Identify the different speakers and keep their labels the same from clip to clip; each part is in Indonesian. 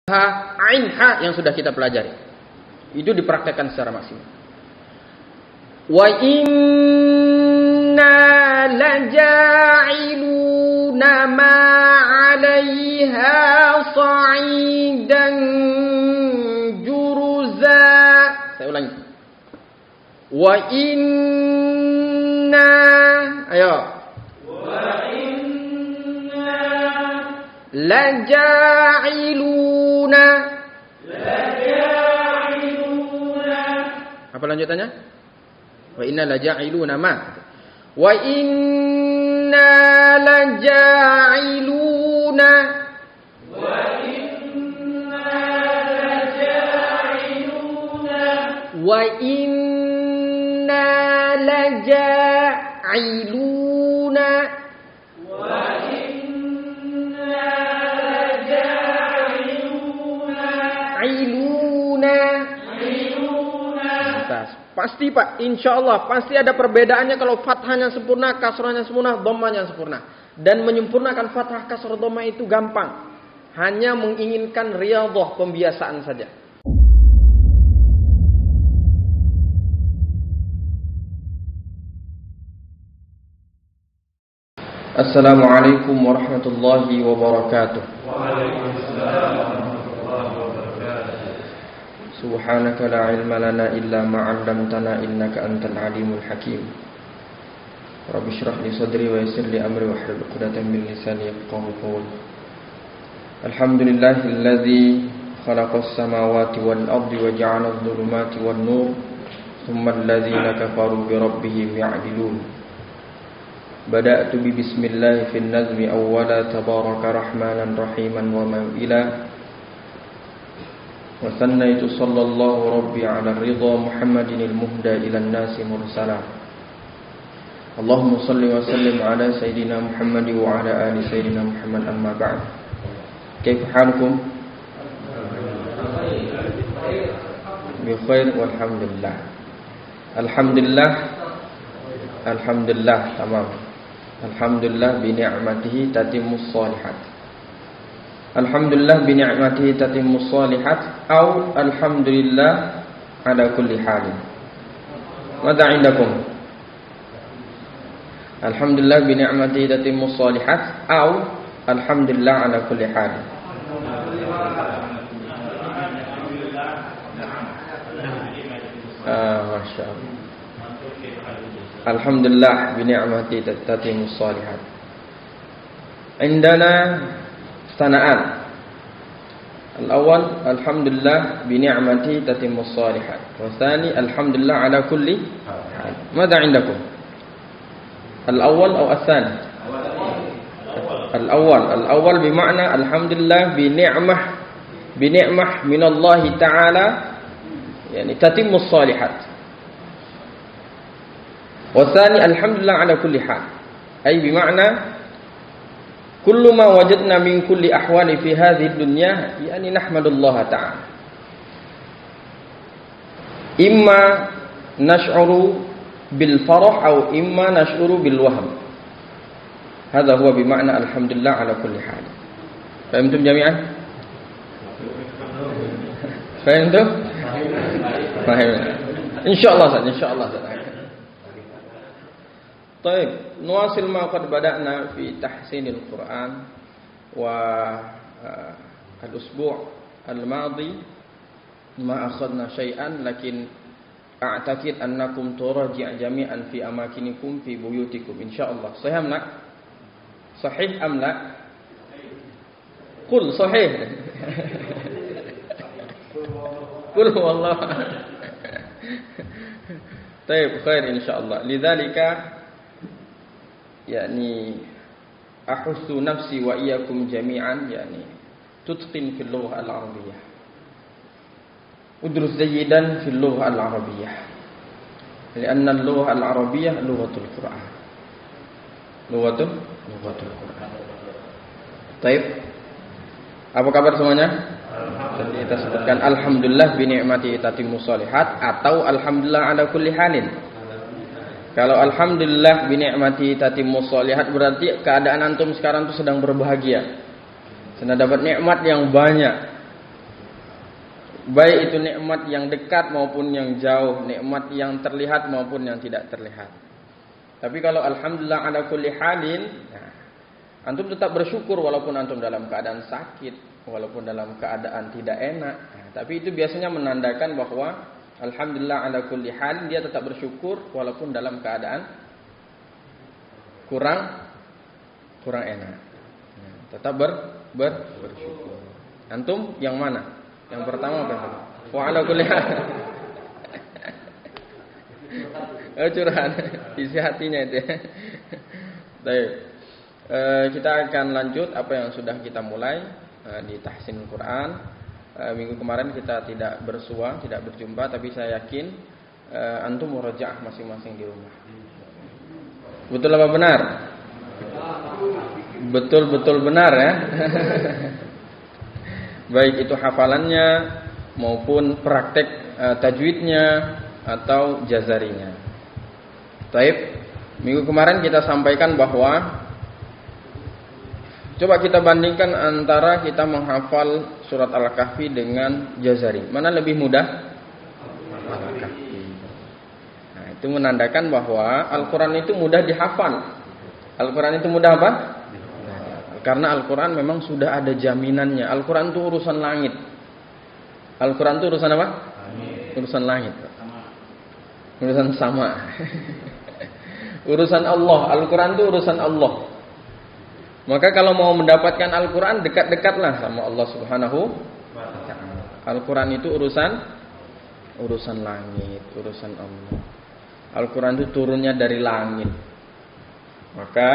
Speaker 1: ain ha yang sudah kita pelajari. Itu dipraktekkan secara maksimal. Wa inna laja'iluna ma 'alaiha sa'idan juruza. Saya ulangi. Wa inna, ayo. Wa inna laja'iluna. Apa lanjutannya? Wa inna laja'iluna ma. Wa inna laja'iluna. Wa inna laja'iluna. Wa inna laja'iluna. Wa inna laja'iluna. Pasti Pak, insya Allah pasti ada perbedaannya kalau fathahnya sempurna, kasrahnya sempurna, dhammahnya sempurna. Dan menyempurnakan fathah, kasrah, dhammah itu gampang. Hanya menginginkan riyadhah, pembiasaan saja. Assalamualaikum warahmatullahi wabarakatuh. Waalaikumsalam. Subhanaka la ilma lana illa ma 'allamtana innaka antal alimul hakim. Rabbi shrah li sadri wa yassir li amri wahlul 'uqdatam min lisani yafqahu qawli. Alhamdulillahilladzi khalaqas samawati wal ardi wa ja'ala adh-dhulumati wan nur thumma alladhina kafaru bi rabbihim ya'dilun. Bada'tu bi bismillah fin nazmi awwala tabaraka rahmanan rahiman wa maw'ila. وثنيت صلى الله ربي على الرضا محمد المهدى إلى الناس مرسلا اللهم صل وسلم على سيدنا محمد وعلى آل سيدنا محمد أما بعد كيف حالكم؟ بخير والحمد لله الحمد لله الحمد لله تمام الحمد لله بنعمته تتم الصالحات Alhamdulillah bi ni'matihi tatimmus shalihat atau alhamdulillah ala kulli halin. Mada indakum? Alhamdulillah bi ni'matihi tatimmus shalihat atau alhamdulillah ala kulli halin. Masyaallah. Alhamdulillah bi ni'matihi tatimmus shalihat. Indana sana'an. Al-awwal alhamdulillah bi ni'mati tatimmus shalihat. Wa tsani alhamdulillah ala kulli hal. Madza 'indakum? Al-awwal aw ats-tsani? Al-awwal bi ma'na alhamdulillah bi ni'mah min Allah ta'ala yani tatimmus shalihat. Wa tsani alhamdulillah ala kulli hal. Ay bi ma'na kullu ma wajadna min kulli ahwali fi hadhihi dunya yani nahmadullah ta'ala imma nash'uru bil farah aw imma nash'uru bil wahm hadha huwa bi ma'na alhamdulillah ala kulli hal. Fahimtum jami'an? Fahimtum? Fahim. Insyaallah Ustaz. Baik, nuwasil ma qad bada'na fi tahsinil Qur'an wa al-usbu' al-madi ma akhadna syai'an lakin a'taqid annakum turaji' jami'an fi amakinikum fi buyutikum insyaallah. Sahih am la? Sahih am la? Qul sahih. Qul wallah. Baik, khair insyaallah. Lidzalika يعني أحث نفسي وإياكم جميعا يعني تتقن في اللغة العربية ادرس جيدا في اللغة العربية لأن اللغة العربية لغة القرآن لغة القرآن. طيب, apa kabar semuanya? Tadi kita sebutkan alhamdulillah bi ni'mati tatimmus shalihat atau alhamdulillah ala kulli halin. Kalau alhamdulillah bi ni'mati tatimmus shalihat berarti keadaan antum sekarang itu sedang berbahagia. Sedang dapat nikmat yang banyak. Baik itu nikmat yang dekat maupun yang jauh, nikmat yang terlihat maupun yang tidak terlihat. Tapi kalau alhamdulillah ala kulli halin, nah, antum tetap bersyukur walaupun antum dalam keadaan sakit, walaupun dalam keadaan tidak enak. Nah, tapi itu biasanya menandakan bahwa alhamdulillah ala kulli halin, dia tetap bersyukur walaupun dalam keadaan kurang enak. Nah, tetap bersyukur. Antum yang mana? Yang pertama apa? Wa ala kulli hal. Curhat isi hatinya itu. Baik. Kita akan lanjut apa yang sudah kita mulai di tahsinul Quran. Minggu kemarin kita tidak bersua, tidak berjumpa, tapi saya yakin antum murajaah masing-masing di rumah. Betul apa benar? Betul benar ya. Baik itu hafalannya maupun praktek tajwidnya atau jazarinya. Taib. Minggu kemarin kita sampaikan bahwa coba kita bandingkan antara kita menghafal surat Al-Kahfi dengan jazari. Mana lebih mudah? Al-Kahfi. Nah, itu menandakan bahwa Al-Quran itu mudah dihafal. Al-Quran itu mudah apa? Karena Al-Quran memang sudah ada jaminannya. Al-Quran itu urusan langit. Al-Quran itu urusan apa? Urusan langit. Urusan sama. Urusan Allah. Al-Quran itu urusan Allah. Maka kalau mau mendapatkan Al-Quran, dekat-dekatlah sama Allah Subhanahu wa ta'ala. Al-Quran itu urusan langit, urusan Allah. Al-Quran itu turunnya dari langit. Maka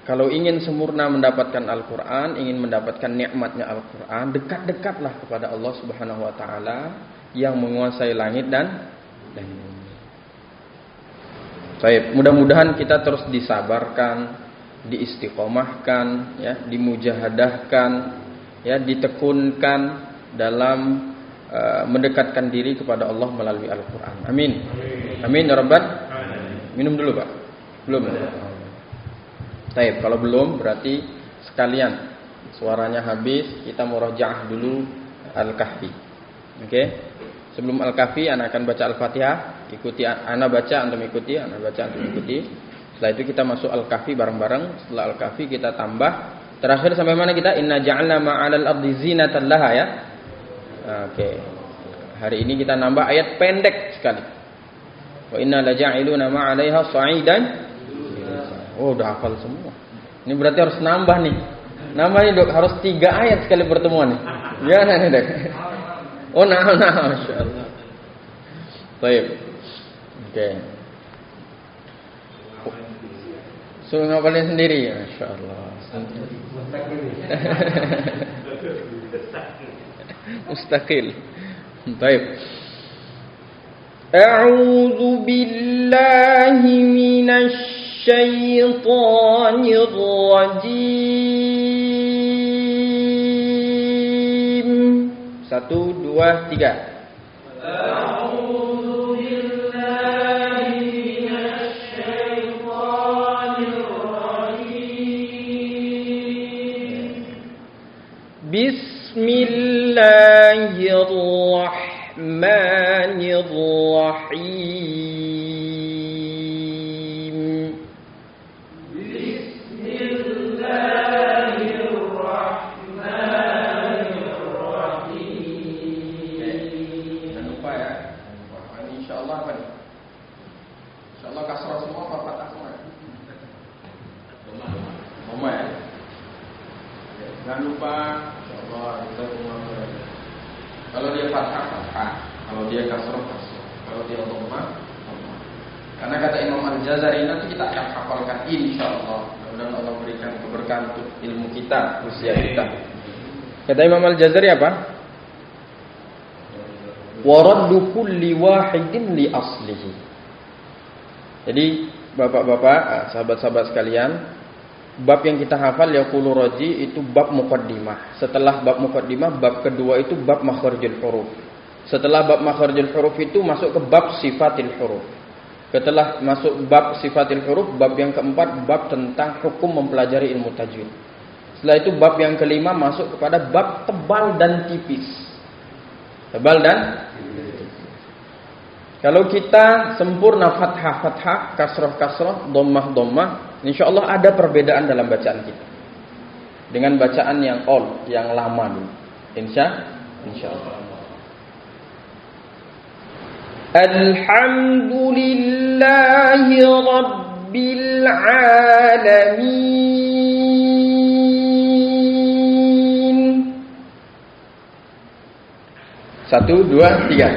Speaker 1: kalau ingin sempurna mendapatkan Al-Quran, ingin mendapatkan nikmatnya Al-Quran, dekat-dekatlah kepada Allah Subhanahu wa ta'ala yang menguasai langit dan bumi. Baik, mudah-mudahan kita terus disabarkan, diistiqomahkan, ya, dimujahadahkan, ya, ditekunkan dalam mendekatkan diri kepada Allah melalui Al-Quran. Amin. Amin ya Rabbal. Minum dulu Pak. Belum. Baik, kalau belum berarti sekalian suaranya habis kita murajaah dulu Al-Kahfi. Oke? Sebelum Al-Kahfi anak akan baca Al-Fatihah, ikuti anak baca, antum ikuti, anak baca, antum ikuti. Setelah itu kita masuk Al-Kahfi bareng-bareng. Setelah Al-Kahfi kita tambah. Terakhir sampai mana kita? Inna ja'alna ma'alal ardi zinatan laha ya. Oke. Hari ini kita nambah ayat pendek sekali. Wa inna laja'iluna ma'alaiha sa'idan. Oh, udah hafal semua. Ini berarti harus nambah nih. Nambah nih Dok, harus 3 ayat sekali pertemuan nih. Gimana nih Dok? Oh, nah, masyaallah. Baik. Oke. Suruh ngapalin sendiri, masyaallah. Mustaqil. Baik. A'udzu billahi minasy syaitanir rajim. 1, 2, 3. A'udzu billahi minasy syaitanir rajim. Bismillahirrahmanirrahim. Jangan lupa, insyaallah kita mengulangi. Kalau dia fathah, fathah. Kalau dia kasroh, kasroh. Kalau dia dhammah, dhammah. Karena kata Imam Al-Jazari nanti kita akan hafalkan insyaallah. Mudah-mudahan Allah berikan keberkahan untuk ilmu kita, usia kita. Kata Imam Al-Jazari apa? Wa raddu kulli wahidin li aslihi. Jadi bapak-bapak, sahabat-sahabat sekalian, bab yang kita hafal yaqulu raji itu bab muqaddimah. Setelah bab muqaddimah, bab kedua itu bab makharijul huruf. Setelah bab makharijul huruf itu masuk ke bab sifatil huruf. Setelah masuk bab sifatil huruf, bab yang keempat bab tentang hukum mempelajari ilmu tajwid. Setelah itu bab yang kelima masuk kepada bab tebal dan tipis. Tebal dan kalau kita sempurna fathah, kasroh, dhammah, insyaallah ada perbedaan dalam bacaan kita. Dengan bacaan yang yang lama dulu. Insyaallah. Alhamdulillahi Rabbil Alamin. 1, 2, 3.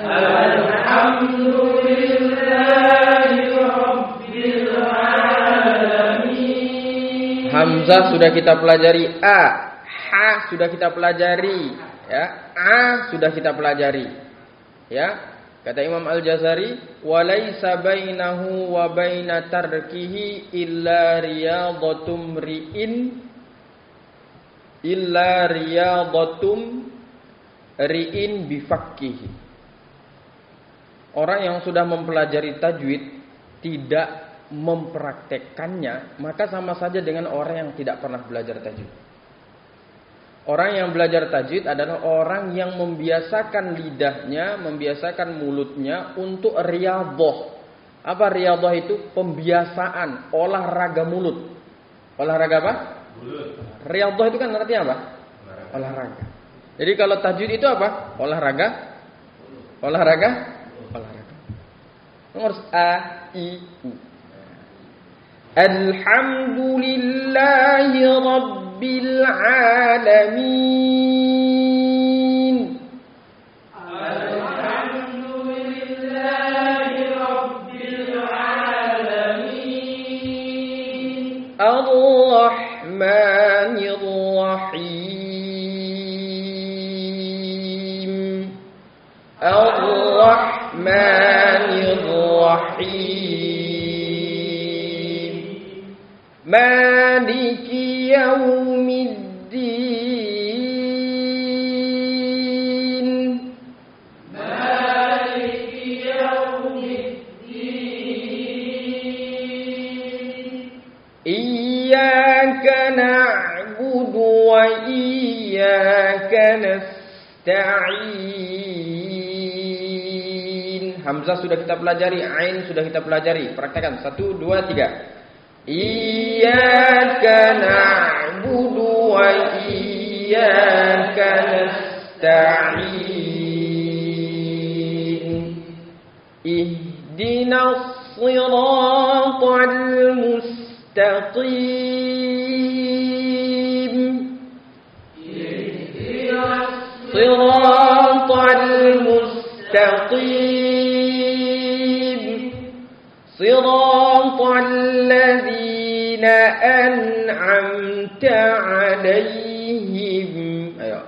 Speaker 1: Alhamdulillahi Rabbil Alamin. Hamzah sudah kita pelajari. Ha sudah kita pelajari. Ya, A sudah kita pelajari. Ya. Kata Imam Al-Jazari, "Walaisa bainahu wa baina tarkihi illa riyadatum ri'in bifakkihi." Orang yang sudah mempelajari tajwid tidak mempraktekkannya, maka sama saja dengan orang yang tidak pernah belajar tajwid. Orang yang belajar tajwid adalah orang yang membiasakan lidahnya, membiasakan mulutnya untuk riyadhah. Apa riyadhah itu? Pembiasaan, olahraga mulut. Olahraga apa? Mulut. Riyadhah itu kan artinya apa? Olahraga. Jadi kalau tajwid itu apa? Olahraga. Nomor A, I, U. Alhamdulillahi Rabbil Alamin. Alhamdulillahi Rabbil Alamin. Ar-Rahmanir Rahim. Ar-Rahmanir Rahim. Maliki yaumiddin. Maliki yaumiddin. Iyyaka na'budu wa iyyaka nasta'in. Hamzah sudah kita pelajari, ain sudah kita pelajari. Praktekkan 1, 2, 3. Iyyaka na'budu wa iyyaka nasta'in. Ihdinas siratal mustaqim. Ihdinas siratal mustaqim. Siratal ladzina an'amta 'alaihim. Ayo.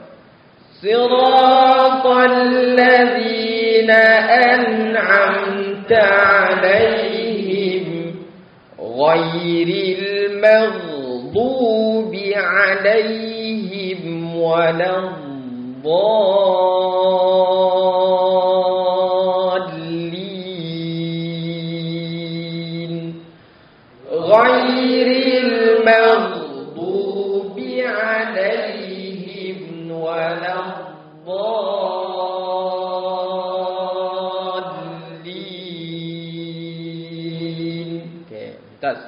Speaker 1: Siratal ladzina an'amta 'alaihim ghairil maghdubi 'alaihim waladdallin. Ghairil maghdubi 'alaihim waladdallin. Oke, tas.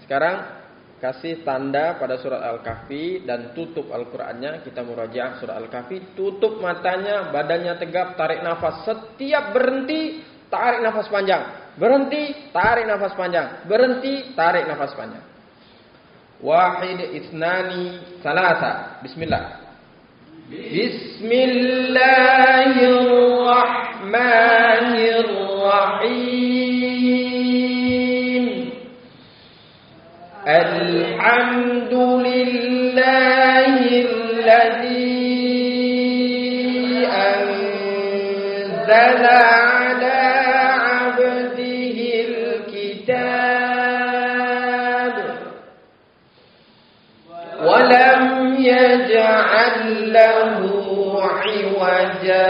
Speaker 1: Sekarang kasih tanda pada surat Al-Kahfi dan tutup Al-Qur'annya. Kita murajaah surat Al-Kahfi, tutup matanya, badannya tegap, tarik nafas. Setiap berhenti, tarik nafas panjang. Berhenti, tarik nafas panjang. Berhenti, tarik nafas panjang. Wahid, itsnani, salasa. Bismillah. Bismillahirrahmanirrahim. Alhamdulillahilladzi anzala ala 'abdihil kitab wa lam yaj'al lahu 'iwaja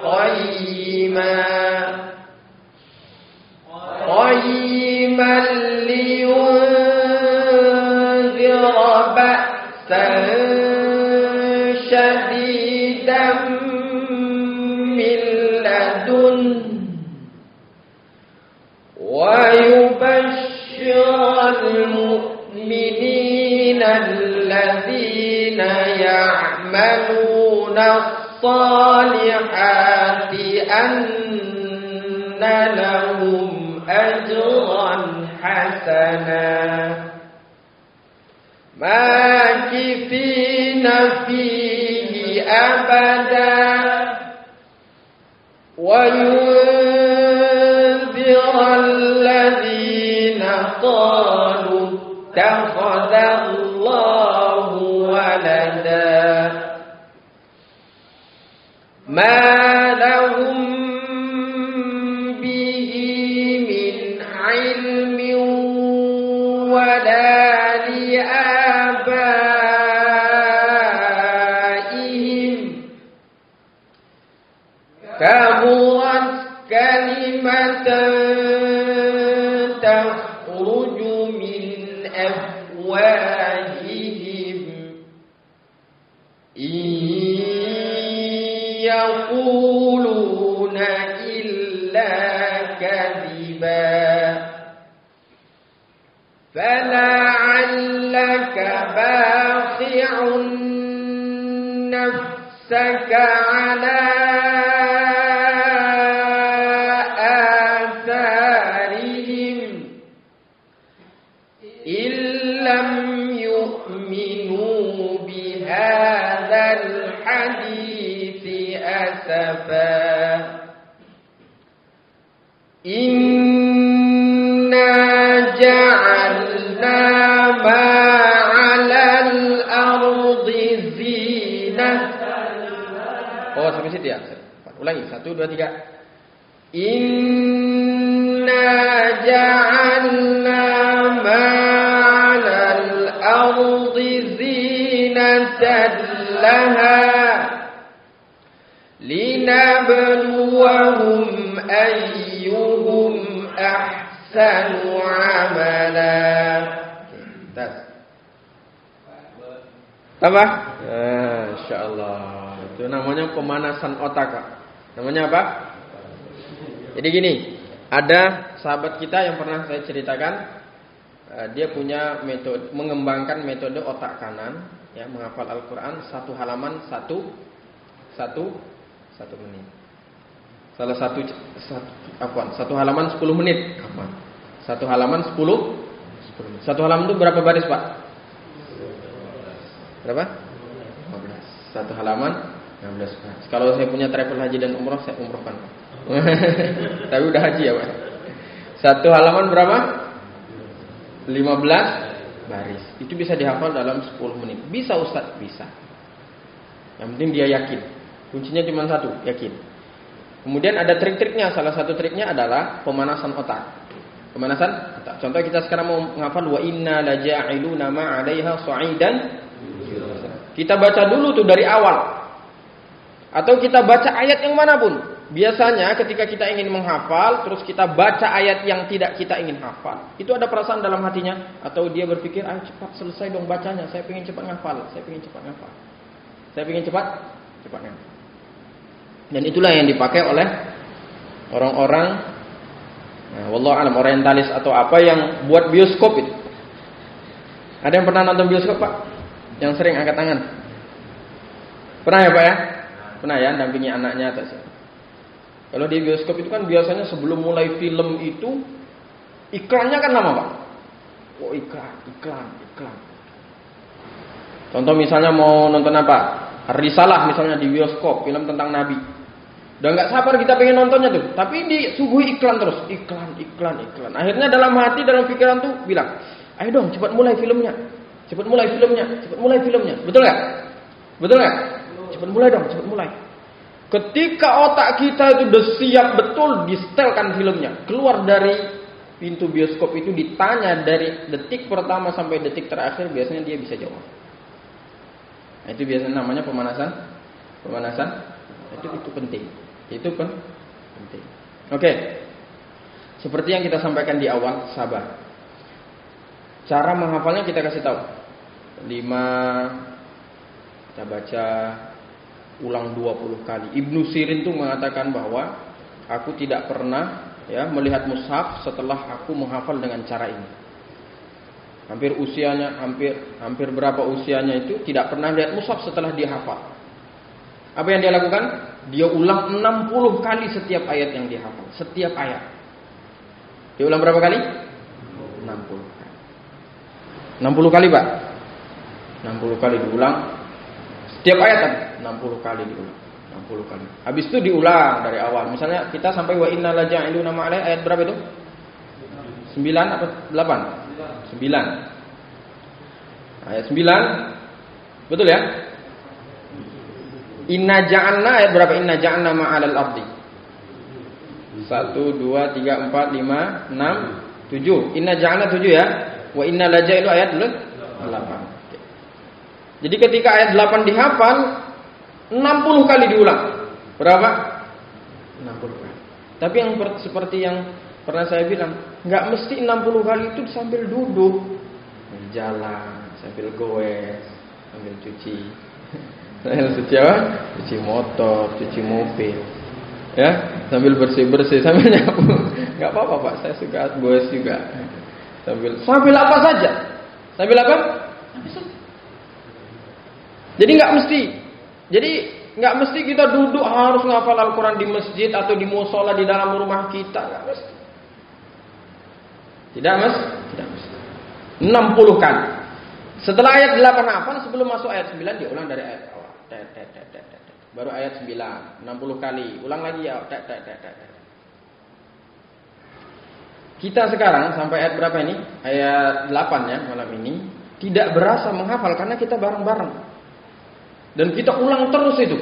Speaker 1: qayyiman liyunzira ba'san shadidan ladzina ya'maluna as-salihati anna lahum ajran hasana makithina fihi abada wa yunzira alladhina qalu ittakhadallahu walada ma lahum bihi min ilmin wala كبرت كلمة تخرج من أفواههم إن يقولون إلا كذبا فلعلك باخع نفسك على Inna ja'alna ma'alal ardi zinatan. Oh, sampai situ ya. Ulangi, 1, 2, 3. Inna ja'alna ma'alal ardi zinatan laha linabluwahum ayyuhum ahsanu amala. Apa? Insyaallah. Itu namanya pemanasan otak. Namanya apa? Jadi gini, ada sahabat kita yang pernah saya ceritakan, dia punya metode, mengembangkan metode otak kanan, ya, menghafal Al-Quran satu halaman satu menit. Satu halaman 10 menit. Satu halaman 10 menit. Satu halaman itu berapa baris, Pak? Berapa? 15. Satu halaman 16 baris. Kalau saya punya travel haji dan umroh, saya umrohkan. Tapi udah haji ya, Pak. Satu halaman berapa? 15 baris. Itu bisa dihafal dalam 10 menit. Bisa, Ustaz? Bisa. Yang penting dia yakin. Kuncinya cuma satu, yakin. Kemudian ada trik-triknya. Salah satu triknya adalah pemanasan otak. Pemanasan otak. Contoh kita sekarang mau menghafal wa inna laja'iluna ma 'alaiha sa'idan. Kita baca dulu tuh dari awal. Atau kita baca ayat yang manapun. Biasanya ketika kita ingin menghafal, terus kita baca ayat yang tidak kita ingin hafal, itu ada perasaan dalam hatinya. Atau dia berpikir, ayo cepat selesai dong bacanya. Saya pengen cepat ngafal. Saya pengen cepat ngafal. Dan itulah yang dipakai oleh orang-orang, wallahu alam, orientalis atau apa yang buat bioskop itu. Ada yang pernah nonton bioskop, Pak? Yang sering angkat tangan. Pernah ya, Pak ya? Pernah ya, dampingi anaknya atau siapa? Kalau di bioskop itu kan biasanya sebelum mulai film itu iklannya kan lama, Pak. Oh, iklan. Contoh misalnya mau nonton apa? Risalah misalnya di bioskop, film tentang Nabi. Udah nggak sabar kita pengen nontonnya tuh, tapi disuguhi iklan terus, iklan. Akhirnya dalam hati, dalam pikiran tuh bilang, ayo dong cepat mulai filmnya. Betul nggak? Cepat mulai dong. Ketika otak kita itu udah siap betul, disetelkan filmnya, keluar dari pintu bioskop itu, ditanya dari detik pertama sampai detik terakhir, biasanya dia bisa jawab. Nah, itu biasanya namanya pemanasan. Itu penting. Oke. Seperti yang kita sampaikan di awal, sabar. Cara menghafalnya kita kasih tahu. 5, kita baca ulang 20 kali. Ibnu Sirin tuh mengatakan bahwa aku tidak pernah melihat mushaf setelah aku menghafal dengan cara ini. Hampir usianya, hampir berapa usianya itu tidak pernah lihat mushaf setelah dia hafal. Apa yang dia lakukan? Dia ulang 60 kali setiap ayat yang dia hafal. Setiap ayat. Dia ulang berapa kali? 60 kali. 60 kali, Pak. 60 kali diulang. Setiap ayat kan? 60 kali diulang. 60 kali. Habis itu diulang dari awal. Misalnya kita sampai wa inna la ja'iluna ma'alai, ayat berapa itu? 9 atau 8? 9. Ayat 9. Betul ya? Inna ja'alna, ayat berapa? Inna ja'alna ma'alal ardi. 1, 2, 3, 4, 5, 6, 7. Inna ja'alna 7 ya. Wa inna la ja'ilu ayat 8. Jadi ketika ayat 8 dihafal, 60 kali diulang. Berapa? 60 kali. Tapi yang seperti yang pernah saya bilang, nggak mesti 60 kali itu sambil duduk, jalan, sambil goes, sambil cuci, cuci motor, cuci mobil, ya, sambil bersih, sambil nyapu, nggak apa-apa Pak, saya suka goes juga, sambil apa saja, sambil apa? Jadi nggak mesti kita duduk harus ngafal Al-Quran di masjid atau di musola di dalam rumah kita, nggak mesti. Tidak mesti. 60 kali. Setelah ayat 8 hafal, sebelum masuk ayat 9 diulang dari ayat awal. Baru ayat 9, 60 kali. Ulang lagi ya. Kita sekarang sampai ayat berapa ini? Ayat 8 ya malam ini. Tidak berasa menghafal karena kita bareng-bareng. Dan kita ulang terus itu.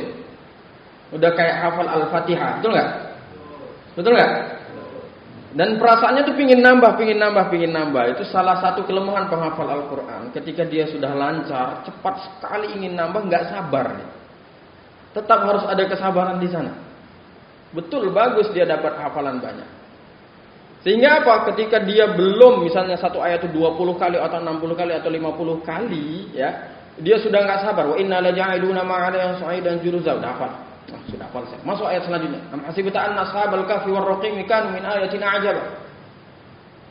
Speaker 1: Udah kayak hafal Al-Fatihah, betul nggak? Betul nggak? Dan perasaannya tuh pingin nambah. Itu salah satu kelemahan penghafal Al-Quran. Ketika dia sudah lancar, cepat sekali ingin nambah, nggak sabar. Tetap harus ada kesabaran di sana. Betul, bagus dia dapat hafalan banyak. Sehingga apa? Ketika dia belum, misalnya satu ayat itu 20 kali atau 60 kali atau 50 kali, ya, dia sudah nggak sabar. Wa inna la ja'iluna ma'ala sa'idan juruza. Udah hafal. Sudah hafal saya. Masuk ayat selanjutnya. Am hasibta anna ashabal kahfi war raqim kanu min ayatina ajaba.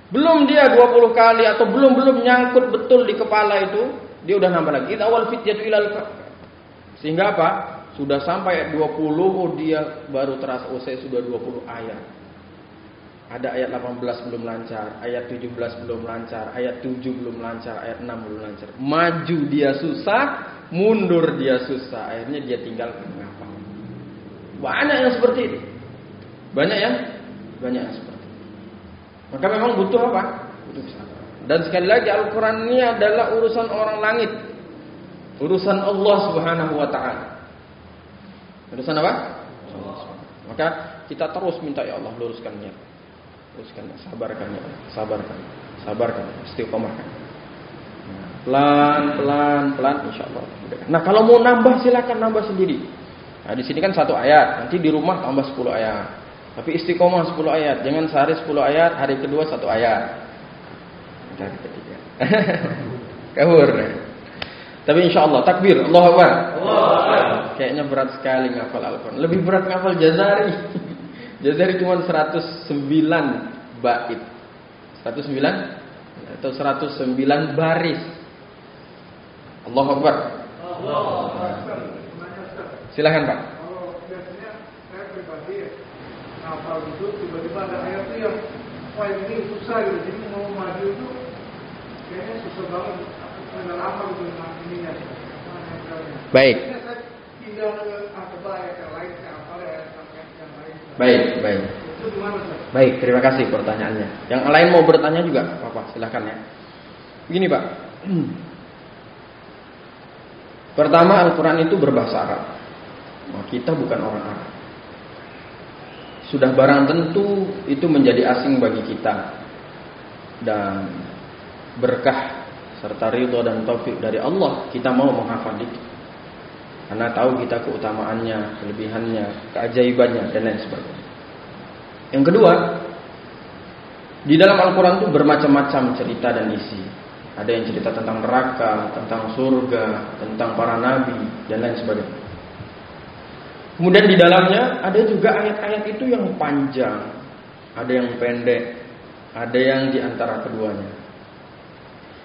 Speaker 1: Belum dia 20 kali atau belum nyangkut betul di kepala itu, dia udah nambah lagi. Idza wal fityatu ilal sehingga apa? Sudah sampai ayat 20, dia baru terasa saya sudah 20 ayat. Ada ayat 18 belum lancar, ayat 17 belum lancar, ayat 7 belum lancar, ayat 6 belum lancar. Maju dia susah, mundur dia susah. Akhirnya dia tinggal menghafal. Banyak yang seperti itu. Banyak yang seperti itu. Maka memang butuh apa? Butuh kesabaran. Dan sekali lagi Al-Quran ini adalah urusan orang langit. Urusan Allah Subhanahu wa ta'ala. Urusan apa? Maka kita terus minta ya Allah luruskannya. Sabarkan ya Allah. Sabarkan. Istiqomahkan. Pelan insyaallah. Nah, kalau mau nambah silakan nambah sendiri. Nah, di sini kan 1 ayat, nanti di rumah tambah 10 ayat. Tapi istiqomah 10 ayat, jangan sehari 10 ayat, hari kedua 1 ayat. Hari ketiga. Kabur. Tapi insyaallah takbir, Allahu Akbar. Kayaknya berat sekali ngafal Al-Quran. Lebih berat ngafal Jazari. Jazari cuma 109 bait. 109 atau 109 baris. Allahu Akbar. Silakan Pak.
Speaker 2: Kalau biasanya saya pribadi hafal itu tiba-tiba ada ayat itu yang wah ini susah gitu, jadi mau maju itu kayaknya susah banget, agak lama gitu ininya.
Speaker 1: Baik.
Speaker 2: Saya tinggal coba ayat yang lain, saya hafal ayat yang lain.
Speaker 1: Baik.
Speaker 2: Itu gimana Ustaz?
Speaker 1: Baik, terima kasih pertanyaannya. Yang lain mau bertanya juga, Bapak, silakan ya. Begini Pak. Pertama, Al-Quran itu berbahasa Arab. Nah, kita bukan orang Arab. Sudah barang tentu itu menjadi asing bagi kita. Dan berkah serta ridho dan taufik dari Allah, kita mau menghafal itu. Karena tahu kita keutamaannya, kelebihannya, keajaibannya, dan lain sebagainya. Yang kedua, di dalam Al-Quran itu bermacam-macam cerita dan isi. Ada yang cerita tentang neraka, tentang surga, tentang para nabi, dan lain sebagainya. Kemudian di dalamnya ada juga ayat-ayat itu yang panjang, ada yang pendek, ada yang di antara keduanya.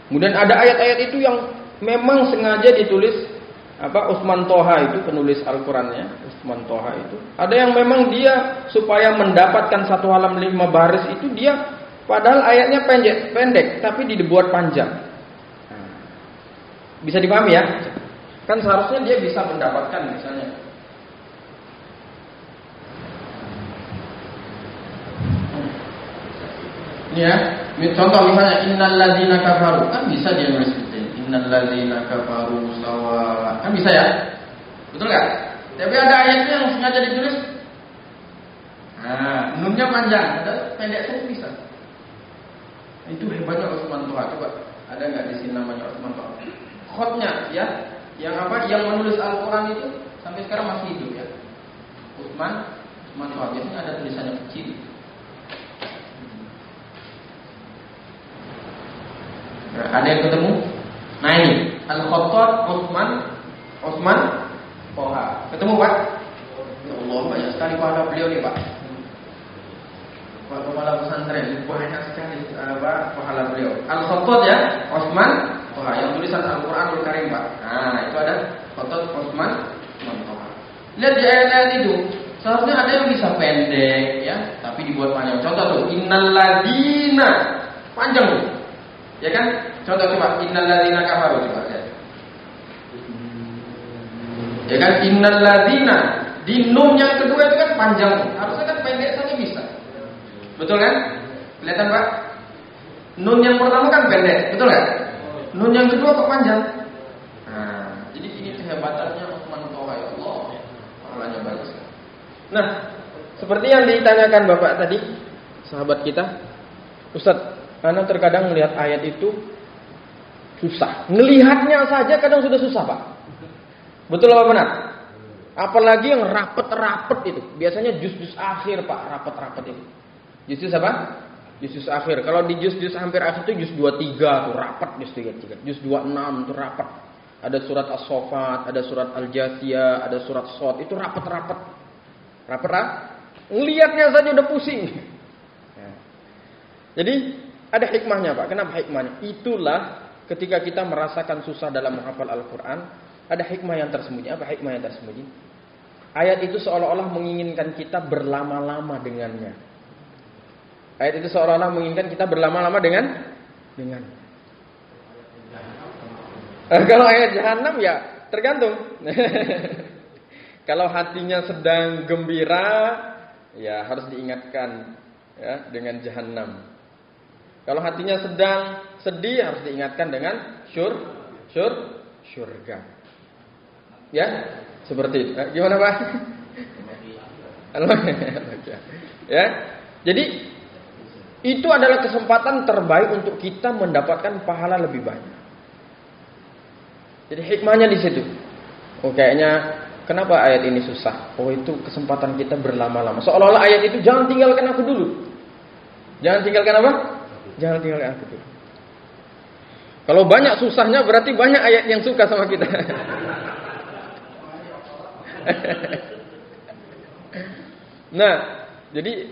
Speaker 1: Kemudian ada ayat-ayat itu yang memang sengaja ditulis Utsman Toha itu penulis Al-Qur'annya, Utsman Toha itu. Ada yang memang dia supaya mendapatkan satu halaman 5 baris itu dia padahal ayatnya pendek tapi dibuat panjang. Nah, bisa dipahami ya? Kan seharusnya dia bisa mendapatkan misalnya ini ya, contoh misalnya innal ladzina kafaru kan bisa dia nulis innal ladzina kafaru sawa. Kan bisa ya? Betul enggak? Tapi ada ayatnya yang sengaja ditulis nunnya panjang, ada pendek saja bisa. Itu hebatnya Utsman Toha. Coba ada enggak di sini namanya Utsman Toha? Khotnya ya, yang menulis Al-Qur'an itu sampai sekarang masih hidup ya. Utsman Toha. Biasanya ada tulisannya kecil. Ada yang ketemu? Nah ini Al-Khattab Utsman Toha. Ketemu Pak? Ya Allah, banyak sekali pahala beliau nih Pak. Pak kepala pesantren banyak sekali pahala beliau. Al-Khattab ya, Utsman Toha yang tulisan Al-Qur'anul Karim Pak. Nah itu ada Khattab Utsman Toha. Lihat di ayat-ayat itu, seharusnya ada yang bisa pendek ya, tapi dibuat panjang. Contoh tuh, innal ladzina panjang tuh. Ya kan? Contoh coba innal ladzina kafaru coba lihat. Ya kan innal ladzina di nun yang kedua itu kan panjang. Harusnya kan pendek saja bisa. Betul kan? Kelihatan Pak? Nun yang pertama kan pendek, betul enggak? Nun yang kedua kok panjang? Nah, jadi ini kehebatannya Utsman Toha ya Allah. Pahalanya bagus. Nah, seperti yang ditanyakan Bapak tadi, sahabat kita, Ustaz, karena terkadang melihat ayat itu susah. Ngelihatnya saja kadang sudah susah Pak. Betul apa benar? Apalagi yang rapet-rapet itu. Biasanya juz-juz akhir Pak, rapet-rapet itu. Juz-juz apa? Juz-juz akhir. Kalau di juz-juz hampir akhir itu juz 23 tuh rapet, juz 33. Juz 26 tuh rapet. Ada surat As-Saffat, ada surat Al-Jathiyah, ada surat Shad, itu rapet-rapet. Rapet-rapet. Ngelihatnya saja udah pusing. Ya. Jadi ada hikmahnya Pak. Kenapa hikmahnya? Itulah ketika kita merasakan susah dalam menghafal Al-Quran, ada hikmah yang tersembunyi. Apa hikmah yang tersembunyi? Ayat itu seolah-olah menginginkan kita berlama-lama dengannya. Ayat itu seolah-olah menginginkan kita berlama-lama dengan. Kalau ayat Jahannam ya tergantung. Kalau hatinya sedang gembira, ya harus diingatkan ya dengan Jahannam. Kalau hatinya sedang sedih harus diingatkan dengan syurga. Ya, seperti itu. Gimana Pak? Ya. Jadi itu adalah kesempatan terbaik untuk kita mendapatkan pahala lebih banyak. Jadi hikmahnya di situ. Oh kayaknya kenapa ayat ini susah? Oh itu kesempatan kita berlama-lama. Seolah-olah ayat itu jangan tinggalkan aku dulu. Jangan tinggalkan apa? Jangan tinggalkan aku dulu. Kalau banyak susahnya berarti banyak ayat yang suka sama kita. Nah, jadi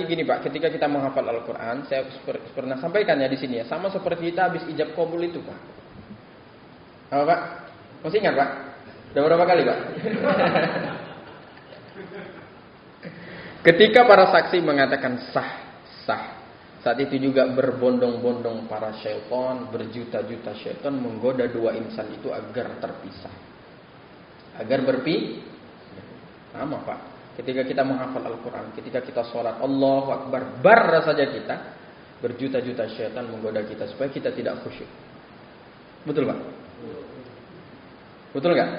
Speaker 1: gini Pak, ketika kita menghafal Al-Quran, saya pernah sampaikan ya di sini ya, sama seperti kita habis ijab qabul itu Pak. Apa Pak? Masih ingat Pak? Udah berapa kali Pak? Ketika para saksi mengatakan sah. Saat itu juga berbondong-bondong para syaitan, berjuta-juta syaitan menggoda dua insan itu agar terpisah. Agar sama Pak. Ketika kita menghafal Al-Quran, ketika kita sholat, Allahu Akbar, bar saja kita, berjuta-juta syaitan menggoda kita supaya kita tidak khusyuk. Betul Pak? Betul nggak?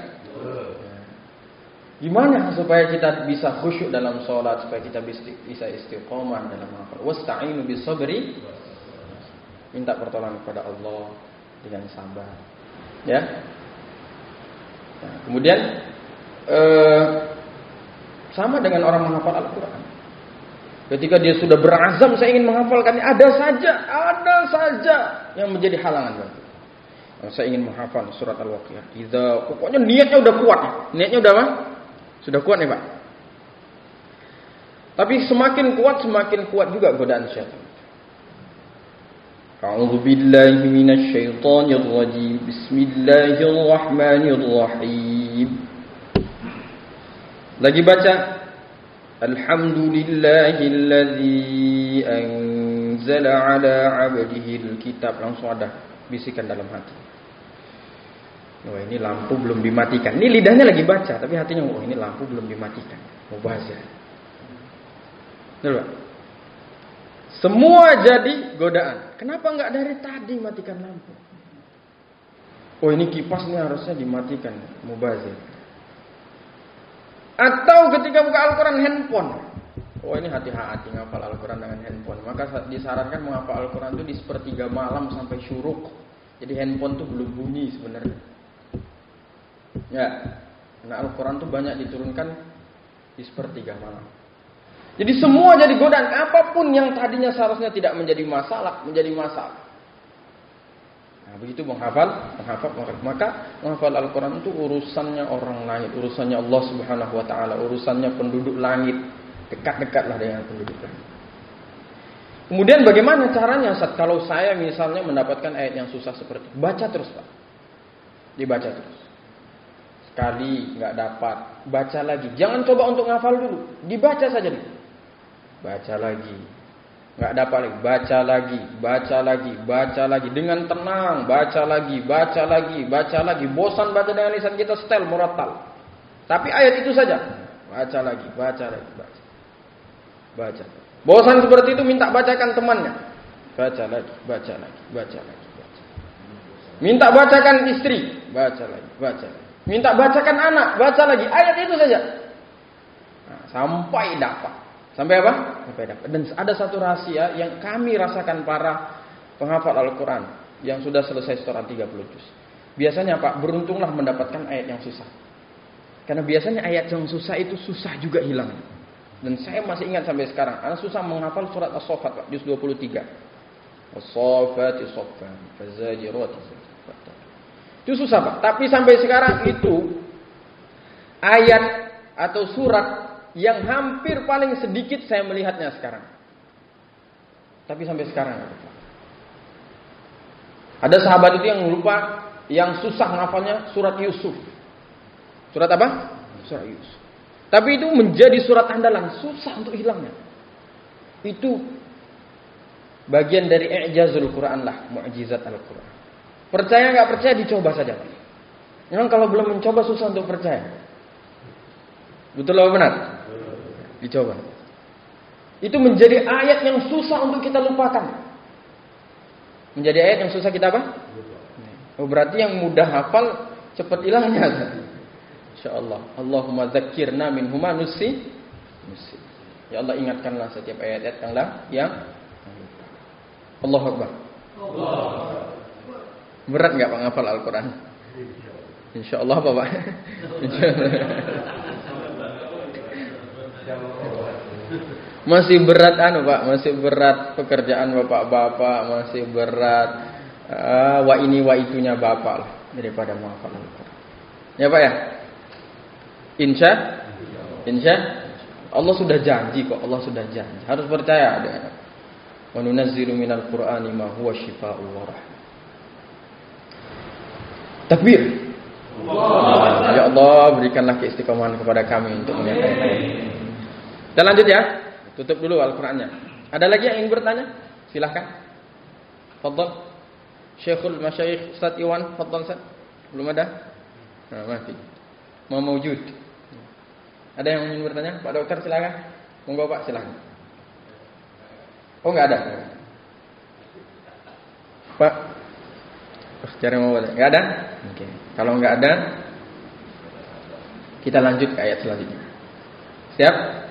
Speaker 1: Gimana supaya kita bisa khusyuk dalam sholat, supaya kita bisa istiqomah dalam menghafal? Wasta'inu bis-sabri, minta pertolongan kepada Allah dengan sabar. Ya. Nah, kemudian sama dengan orang menghafal Al-Quran. Ketika dia sudah berazam saya ingin menghafalkannya, ada saja yang menjadi halangan bagi. Saya ingin menghafal surat Al-Waqiah. Pokoknya niatnya udah kuat. Niatnya udah apa? Sudah kuat nih Pak. Tapi semakin kuat juga godaan syaitan. A'udzu billahi minasy syaithanir rajim. Bismillahirrahmanirrahim. Lagi baca. Alhamdulillahilladzi anzala ala 'abdihil kitab. Langsung ada bisikan dalam hati. Oh, ini lampu belum dimatikan. Ini lidahnya lagi baca, tapi hatinya, oh ini lampu belum dimatikan. Mubazir. Betul, Pak? Semua jadi godaan. Kenapa enggak dari tadi matikan lampu? Oh, ini kipas nih harusnya dimatikan. Mubazir. Atau ketika buka Al-Quran handphone. Oh, ini hati-hati ngapal Al-Quran dengan handphone. Maka disarankan menghafal Al-Quran itu di sepertiga malam sampai syuruk. Jadi handphone tuh belum bunyi sebenarnya. Ya, karena Al-Quran tuh banyak diturunkan di sepertiga malam. Jadi semua jadi godaan. Apapun yang tadinya seharusnya tidak menjadi masalah, menjadi masalah. Nah, begitu menghafal, maka menghafal Al-Quran itu urusannya orang langit, urusannya Allah Subhanahu Wa Taala, urusannya penduduk langit, dekat-dekatlah dengan penduduk langit. Kemudian bagaimana caranya, Ustaz? Kalau saya misalnya mendapatkan ayat yang susah seperti itu, baca terus, Pak. Dibaca terus. Sekali nggak dapat, baca lagi. Jangan coba untuk ngafal dulu, dibaca saja dulu. Baca lagi. Nggak dapat lagi, baca lagi, baca lagi, baca lagi dengan tenang, baca lagi, baca lagi, baca lagi. Bosan baca dengan lisan kita setel murattal. Tapi ayat itu saja, baca lagi, baca lagi, baca. Baca. Bosan seperti itu minta bacakan temannya. Baca lagi, baca lagi, baca lagi, baca. Minta bacakan istri, baca lagi, baca lagi. Minta bacakan anak, baca lagi. Ayat itu saja. Nah, sampai dapat. Sampai apa? Sampai dapat. Dan ada satu rahasia yang kami rasakan para penghafal Al-Quran yang sudah selesai setoran 30 juz. Biasanya Pak, beruntunglah mendapatkan ayat yang susah. Karena biasanya ayat yang susah itu susah juga hilang. Dan saya masih ingat sampai sekarang. Anak susah menghafal surat As-Saffat Pak, juz 23. As-Saffati Saffan, Fazajirati Saffan. Itu susah Pak. Tapi sampai sekarang itu ayat atau surat yang hampir paling sedikit saya melihatnya sekarang. Tapi sampai sekarang ada sahabat itu yang lupa, yang susah ngafalnya surat Yusuf. Surat apa? Surat Yusuf. Tapi itu menjadi surat andalan, susah untuk hilangnya. Itu bagian dari i'jazul Quran lah, mukjizat Al-Quran. Percaya nggak percaya dicoba saja. Memang kalau belum mencoba susah untuk percaya. Betul atau benar? Dicoba. Itu menjadi ayat yang susah untuk kita lupakan. Menjadi ayat yang susah kita apa? Oh, berarti yang mudah hafal cepat hilangnya. Insyaallah. Allahumma dzakirna minhuma nusi. Ya Allah, ingatkanlah setiap ayat-ayat yang Allahu Akbar. Berat enggak Pak ngafal Al-Quran? Insyaallah Pak. Insyaallah. Masih berat Pak, masih berat pekerjaan bapak-bapak, masih berat wa ini wa itunya bapak lah daripada menghafal Al-Quran. Ya Pak ya? Insya Allah sudah janji kok, Allah sudah janji. Harus percaya dengan wa nunazzilu minal Qur'ani ma huwa syifaa'un wa rahmah. Takbir. Ya Allah, berikanlah keistiqomahan kepada kami untuk menyampaikan. Dan lanjut ya. Tutup dulu Al-Qur'annya. Ada lagi yang ingin bertanya? Silahkan. Fadhal. Syekhul Masyayikh Ustaz Iwan, fadhal Ustaz. Belum ada? Nah, masih. Mau wujud. Ada yang ingin bertanya? Pak Dokter silakan. Monggo Pak, silakan. Oh, enggak ada. Pak. Cari mau ada? Enggak ada? Oke. Kalau enggak ada, kita lanjut ke ayat selanjutnya. Siap?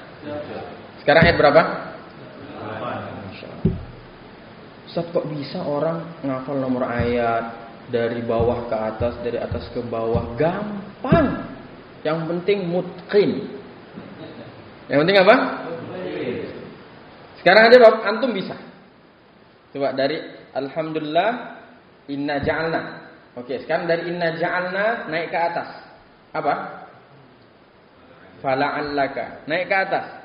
Speaker 1: Sekarang ayat berapa? 8. Ustaz, kok bisa orang ngafal nomor ayat dari bawah ke atas, dari atas ke bawah? Gampang. Yang penting mutqin. Yang penting apa? Sekarang aja Bapak, antum bisa. Coba dari alhamdulillah inna ja'alna. Oke, sekarang dari inna ja'alna naik ke atas. Apa? Fala'allaka. Naik ke atas.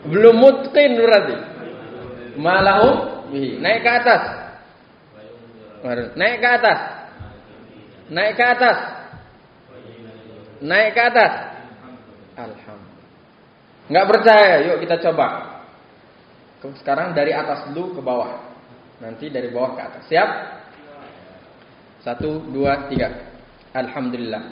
Speaker 1: Belum mutqin berarti. Malahum bihi. Naik ke atas. Naik ke atas. Naik ke atas. Naik ke atas. Alhamdulillah. Enggak percaya? Yuk kita coba. Sekarang dari atas dulu ke bawah. Nanti dari bawah ke atas. Siap? 1, 2, 3. Alhamdulillah.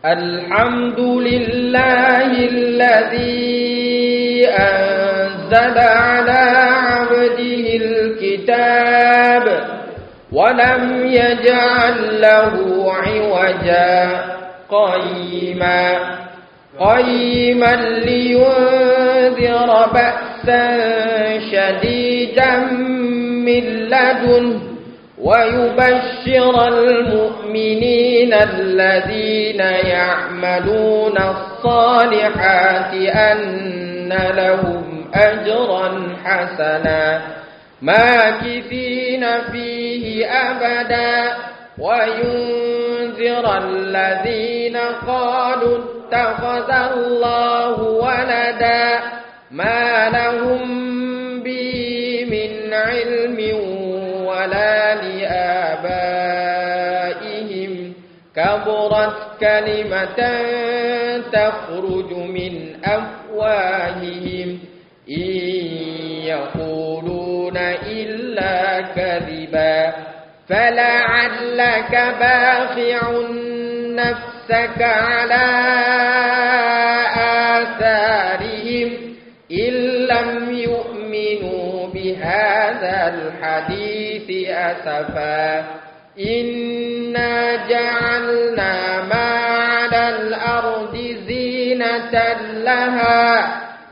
Speaker 1: Alhamdulillahilladzi anzala ala 'abdihil kitab wa lam yaj'al lahu 'iwaja قيما لينذر بأسا شديدا من لدنه ويبشر المؤمنين الذين يعملون الصالحات أن لهم أجرا حسنا ماكثين فيه أبدا وينذر الذين قالوا اتخذ الله ولدا ما لهم به من علم ولا لآبائهم كبرت كلمة تخرج من أفواههم إن يقولون إلا كذبا فلعلك باخع نفسك على آثارهم إن لم يؤمنوا بهذا الحديث أسفا إنا جعلنا ما على الأرض زينة لها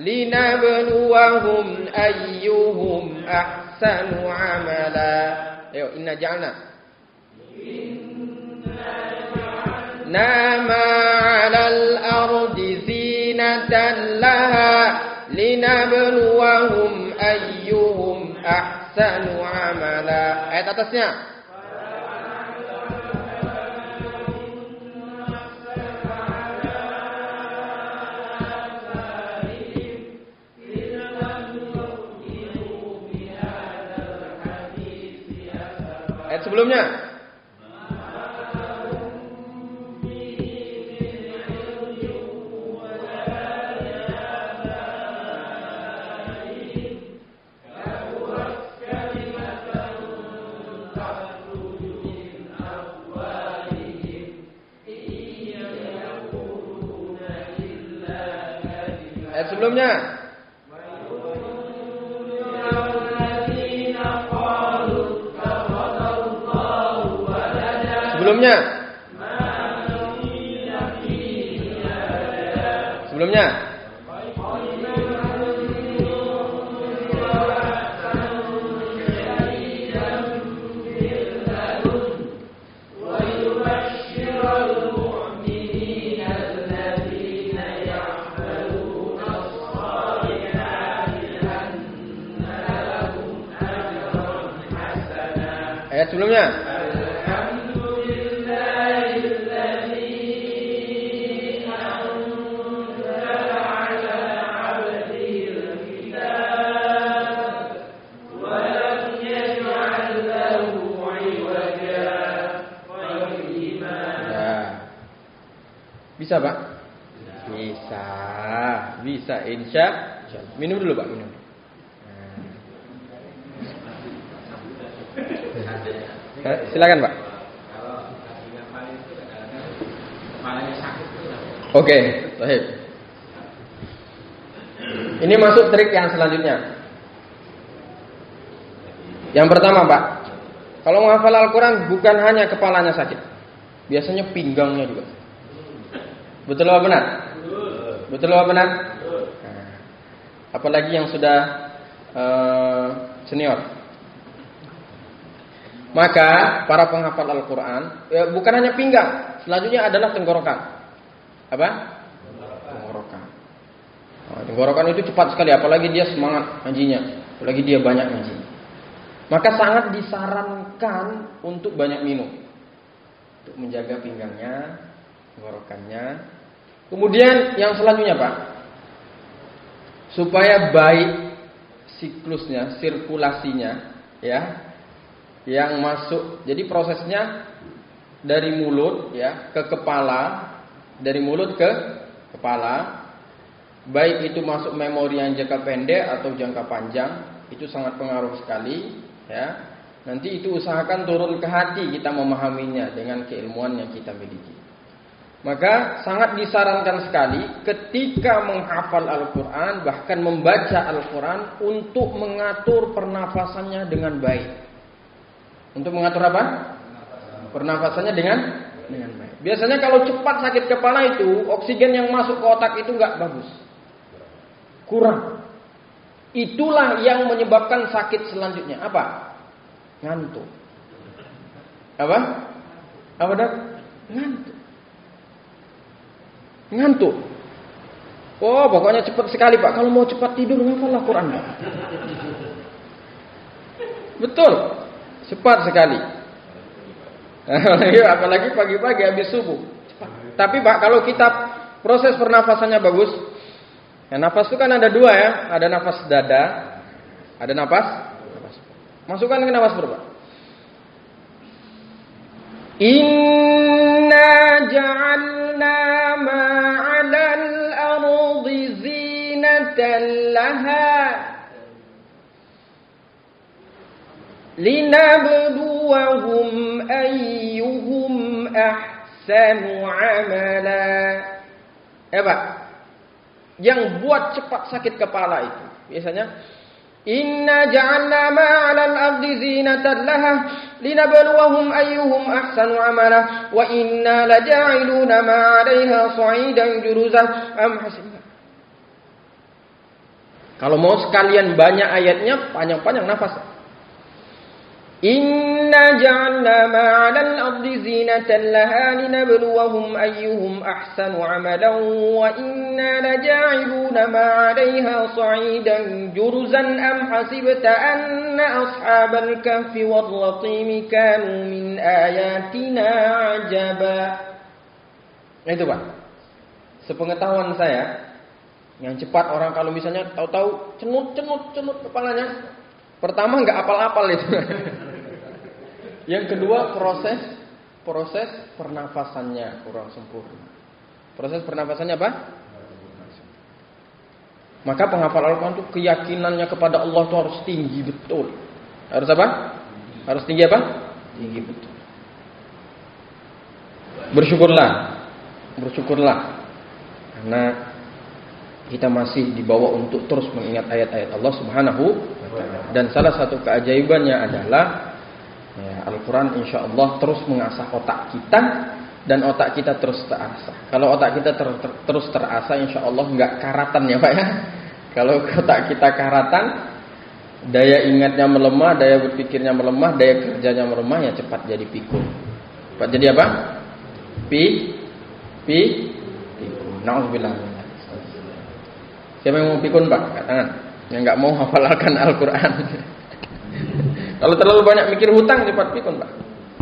Speaker 1: لنبلوهم أيهم أحسن عملا. Ayo, inna ja'alna ma 'alal ardi zinatan laha linabluwahum ayyuhum ahsanu 'amala. Ayat atasnya. Ayat sebelumnya. Ayat sebelumnya. Sebelumnya. Sebelumnya. Ayat sebelumnya. Bisa Pak? Bisa. Bisa insya Allah. Minum dulu Pak, minum. Silakan Pak. Oke, baik. Ini masuk trik yang selanjutnya. Yang pertama Pak, kalau menghafal Al-Quran bukan hanya kepalanya sakit, biasanya pinggangnya juga. Betul apa benar? Betul apa benar? Nah, apalagi yang sudah senior. Maka para penghafal Al-Quran bukan hanya pinggang, selanjutnya adalah tenggorokan. Apa? Tenggorokan. Nah, tenggorokan itu cepat sekali, apalagi dia semangat ngajinya, apalagi dia banyak ngaji. Maka sangat disarankan untuk banyak minum, untuk menjaga pinggangnya, tenggorokannya. Kemudian yang selanjutnya Pak, supaya baik siklusnya, sirkulasinya, ya, yang masuk. Jadi prosesnya dari mulut, ya, ke kepala, dari mulut ke kepala, baik itu masuk memori yang jangka pendek atau jangka panjang, itu sangat pengaruh sekali, ya. Nanti itu usahakan turun ke hati kita memahaminya dengan keilmuan yang kita miliki. Maka sangat disarankan sekali ketika menghafal Al-Quran, bahkan membaca Al-Quran, untuk mengatur pernafasannya dengan baik. Untuk mengatur apa? Pernafasannya dengan baik. Biasanya kalau cepat sakit kepala itu, oksigen yang masuk ke otak itu nggak bagus, kurang. Itulah yang menyebabkan sakit selanjutnya. Apa? Ngantuk. Apa? Apa dah? Ngantuk. Oh, pokoknya cepat sekali Pak. Kalau mau cepat tidur, hafallah Quran Pak. Betul. Cepat sekali. Apalagi pagi-pagi habis subuh. Cepat. Tapi Pak, kalau kita proses pernafasannya bagus, ya, nafas itu kan ada dua, ya. Ada nafas dada, ada nafas. Masukkan ke nafas berapa? Inna ja'alna ma'alal ardi zinatan laha linabluwahum ayyuhum ahsanu amala. Pak, yang buat cepat sakit kepala itu biasanya inna ja'alna ma'alal ardi zinatan laha linabluwahum ayyuhum ahsanu amala wa inna laja'iluna ma'alaiha sa'idan juruza am hasibna. Kalau mau sekalian banyak ayatnya, panjang-panjang nafas. Inna ja'alna ma'alal ardi zinatan laha linabluwahum ayyuhum ahsanu amalan wa inna laja'iluna ma'alaiha sa'idan juruzan am hasibta anna ashabal kahfi wal raqim kanu min ayatina ajaba. Nah itu Pak, sepengetahuan saya, yang cepat orang kalau misalnya tahu-tahu cenut kepalanya, pertama nggak apal-apal itu. Yang kedua proses pernafasannya kurang sempurna. Proses pernafasannya apa? Maka penghafal Al-Quran itu keyakinannya kepada Allah itu harus tinggi betul. Harus apa? Harus tinggi apa? Tinggi betul. Bersyukurlah. Karena kita masih dibawa untuk terus mengingat ayat-ayat Allah Subhanahu wa ta'ala. Dan salah satu keajaibannya adalah Al-Quran insya Allah terus mengasah otak kita, dan otak kita terus terasah. Kalau otak kita terus terasah, insya Allah nggak karatan ya Pak ya. Kalau otak kita karatan, daya ingatnya melemah, daya berpikirnya melemah, daya kerjanya melemah, ya cepat jadi pikun. Cepat jadi apa? Pikun. Nauzubillah. Siapa yang mau pikun Pak? Angkat tangan. Yang nggak mau hafalkan Al-Quran. Kalau terlalu banyak mikir hutang, cepat pikun Pak.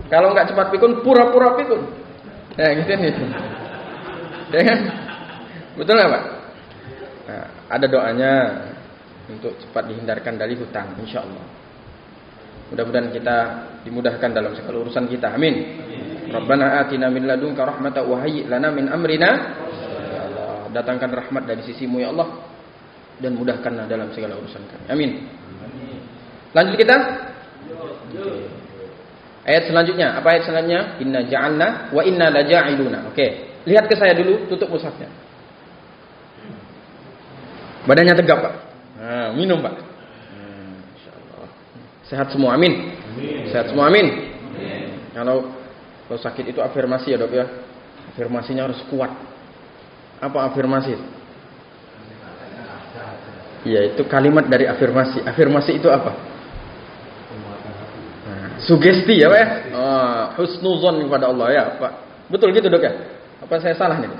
Speaker 1: Kalau nggak cepat pikun, pura-pura pikun. Nah, gitu nih. Ya kan? Betul nggak Pak? Nah, ada doanya untuk cepat dihindarkan dari hutang, insya Allah. Mudah-mudahan kita dimudahkan dalam segala urusan kita. Amin. Rabbana atina min ladunka rahmatan wa hayyi' lana min amrina. Ya Allah, datangkan rahmat dari sisimu ya Allah, dan mudahkanlah dalam segala urusan kami. Amin. Lanjut kita. Ayat selanjutnya, apa ayat selanjutnya? Inna ja'alna wa inna laja'iluna. Oke, lihat ke saya dulu, tutup mushafnya. Badannya tegap Pak. Nah, minum Pak. Insyaallah. Sehat semua, amin. Sehat semua, amin. Kalau sakit itu afirmasi ya Dok ya. Afirmasinya harus kuat. Apa afirmasi? Iya, itu kalimat dari afirmasi. Afirmasi itu apa? Sugesti ya Pak ya. Husnuzon kepada Allah ya Pak. Betul gitu Dok ya? Apa saya salah nih?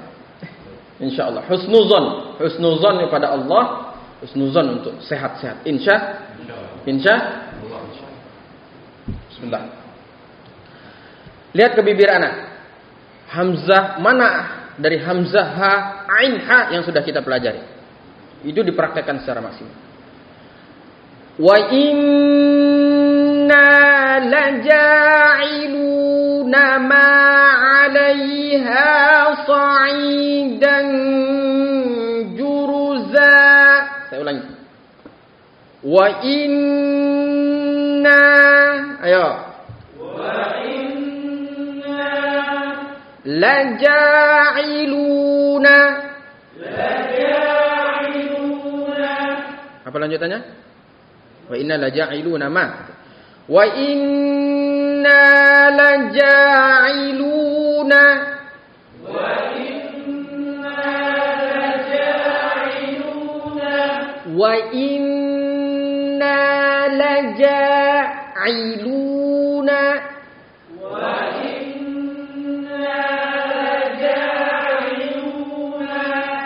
Speaker 1: Insyaallah. Husnuzon kepada Allah. Husnuzon untuk sehat-sehat. Insya. Bismillah. Lihat ke bibir anak. Hamzah mana dari hamzah ha, ain ha yang sudah kita pelajari. Itu dipraktekkan secara maksimal. Wa inna laja'iluna ma 'alaiha sa'idan juruza. Saya ulangi. Wa inna, ayo. Wa inna laja'iluna. Apa lanjutannya? Wa inna laja'iluna ma. Wa inna laja'iluna. Wa inna laja'iluna. Wa inna laja'iluna. Wa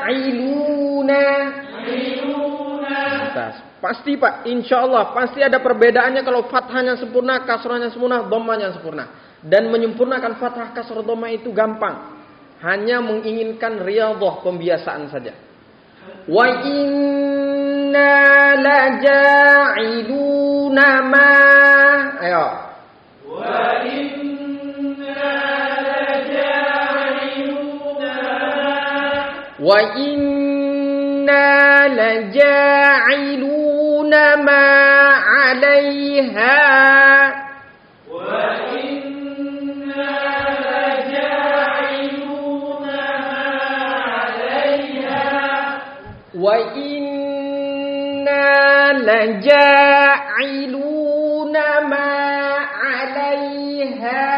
Speaker 1: inna laja'iluna. Pasti Pak, insya Allah pasti ada perbedaannya kalau fathahnya sempurna, kasrahnya sempurna, dhammahnya sempurna. Dan menyempurnakan fathah, kasrah, dhammah itu gampang. Hanya menginginkan riyadhah, pembiasaan saja. Wa inna laja'iluna ma. Ayo. Wa inna laja'iluna. Wa inna laja'iluna ma 'alaiha. Wa inna laja'iluna ma 'alaiha. Wa inna laja'iluna ma 'alaiha.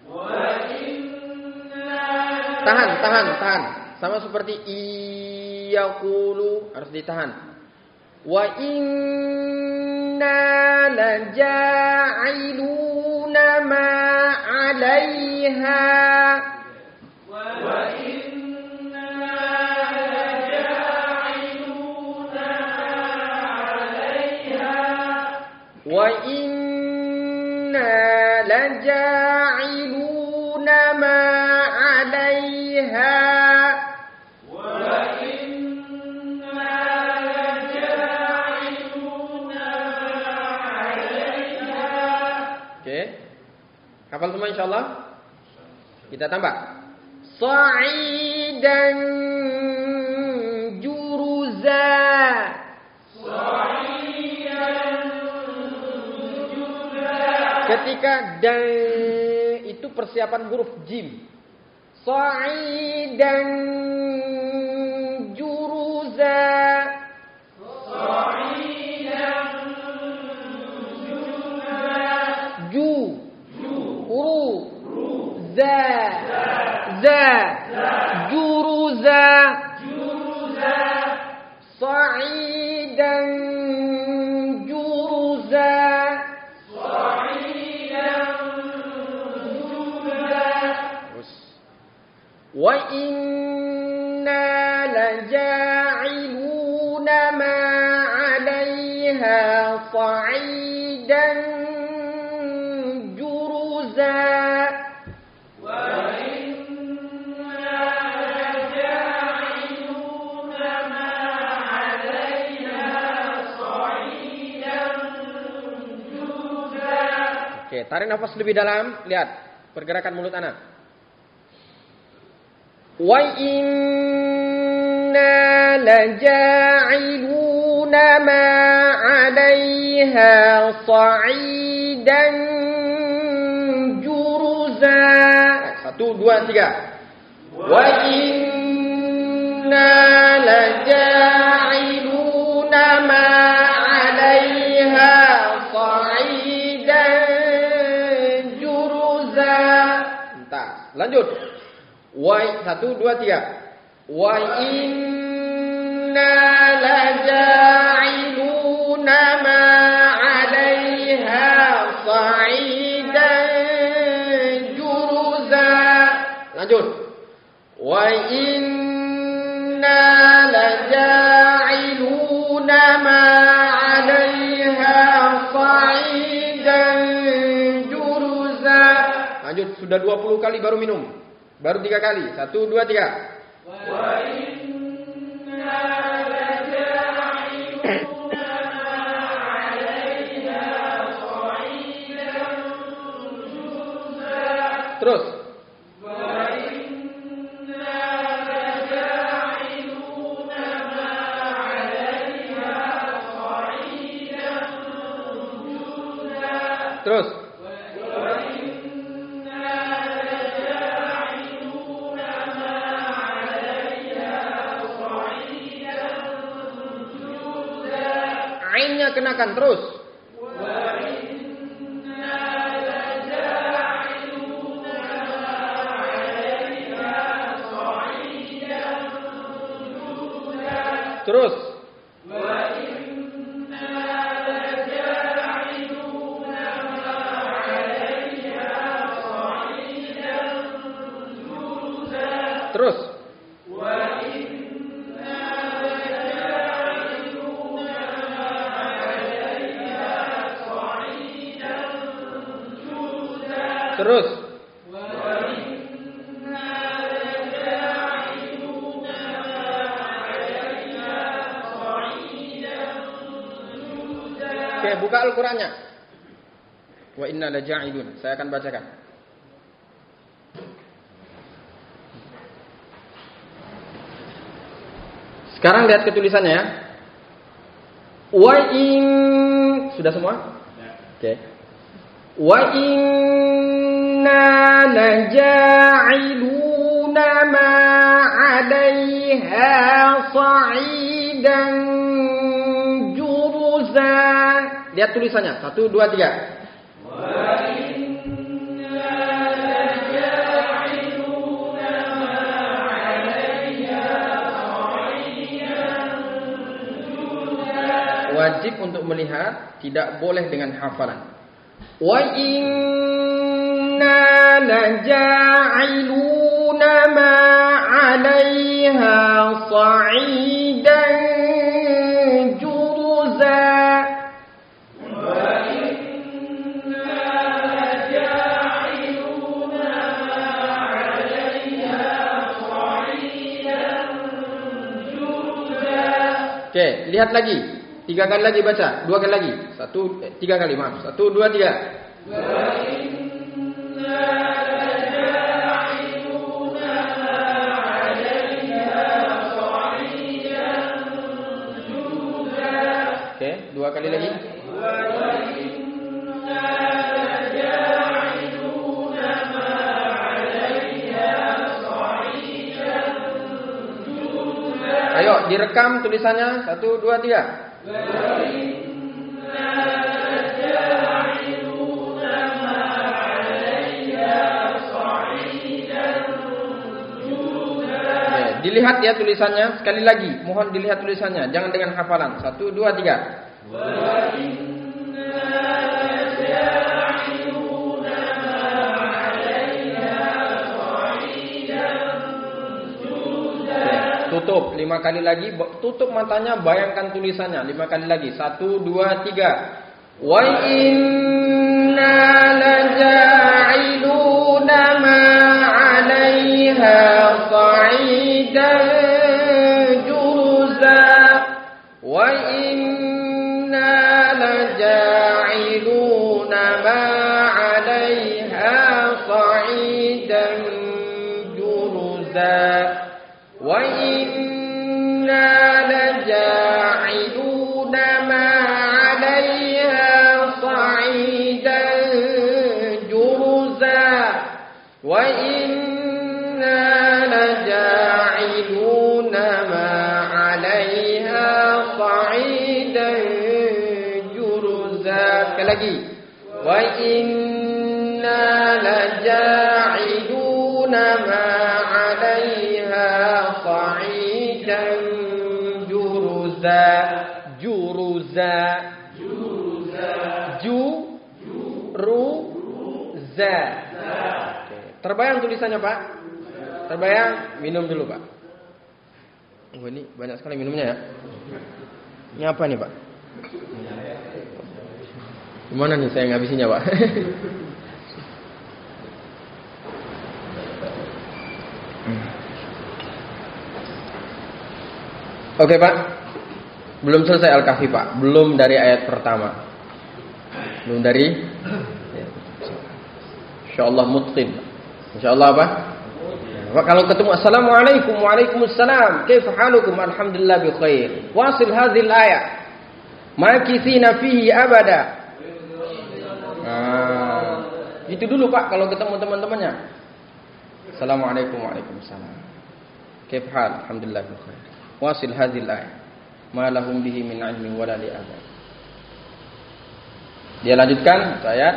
Speaker 1: Wa inna. Tahan. Sama seperti iyaqulu, harus ditahan. Wa inna laja'iluna ma 'alaiha. Wa inna laja'iluna ma 'alaiha. Wa inna laja'iluna ma 'alaiha. Hafal semua insyaallah? Kita tambah. Sa'idan juruza. Sa'idan juruza. Ketika da itu persiapan huruf jim. Sa'idan juruza. Sa'idan juruza. Juruza. Sa'idan juruza. Wa inna laja'iluna ma 'alaiha sa'idan juruza. Oke, tarik nafas lebih dalam. Lihat pergerakan mulut anak. Wa inna laja'iluna ma 'alaiha sa'idan juruza. 1, 2, 3. Wa inna laja'iluna ma 'alaiha sa'idan juruza. Entah. Lanjut. Wa 1, 2, 3. Wa inna laja'iluna ma 'alaiha sa'idan juruza. Lanjut. Wa inna laja'iluna ma 'alaiha sa'idan juruza. Lanjut, sudah 20 kali baru minum. Baru 3 kali. 1, 2, 3. Wa inna laja'iluna ma lainnya kenakan terus. Terus. Terus. Terus. Oke, buka Al-Qur'annya. Wa inna laja'ilun. Saya akan bacakan. Sekarang lihat ketulisannya ya. Wa in, sudah semua? Oke. Wa inna laja'iluna ma 'alaiha sa'idan juruza. Lihat tulisannya. 1, 2, 3. Wajib untuk melihat, tidak boleh dengan hafalan. Wa inna laja'iluna ma 'alaiha sa'idan juruza. Wa inna laja'iluna ma 'alaiha sa'idan juruza. Oke, lihat lagi. 3 kali lagi baca, 2 kali lagi. 3 kali, maaf. 1, 2, 3. Wa inna laja'iluna ma 'alaiha sa'idan juruza. Oke, 2 kali lagi. Wa inna laja'iluna ma 'alaiha sa'idan juruza. Ayo, direkam tulisannya. 1, 2, 3. Dilihat ya tulisannya. Sekali lagi, mohon dilihat tulisannya. Jangan dengan hafalan. 1, 2, 3. Tutup 5 kali lagi. Tutup matanya, bayangkan tulisannya 5 kali lagi. 1, 2, 3. Wa inna laja'iluna ma 'alaiha sa'idan juruza. Wa inna laja'iluna ma 'alaiha sa'idan juruza. Wa inna laja'iluna ma 'alaiha sa'idan juruza. Wa inna laja'iluna ma 'alaiha sa'idan juruza. Sekali lagi. Wa inna laja'iluna ma 'alaiha sa'idan juruza. Juruza. Juruza. Terbayang tulisannya, Pak? Terbayang? Minum dulu, Pak. Oh, ini banyak sekali minumnya ya. Ini apa nih, Pak? Gimana nih saya ngabisinya, Pak? Oke, Pak. Belum selesai Al-Kahfi, Pak. Belum dari ayat pertama. Belum dari insyaallah mutqin. Insyaallah apa? Pak, kalau ketemu assalamualaikum, waalaikumsalam, kaifa halukum, alhamdulillah bi khair. Wasil hadhil ayat. Makithina fihi abada. Itu dulu, Pak, kalau ketemu teman-temannya. Assalamualaikum, waalaikumsalam. Kaifa hal, alhamdulillah bi khair. Wasil hadhil ayat. Ma lahum bihi min ilmin wala li abad. Dia lanjutkan ayat,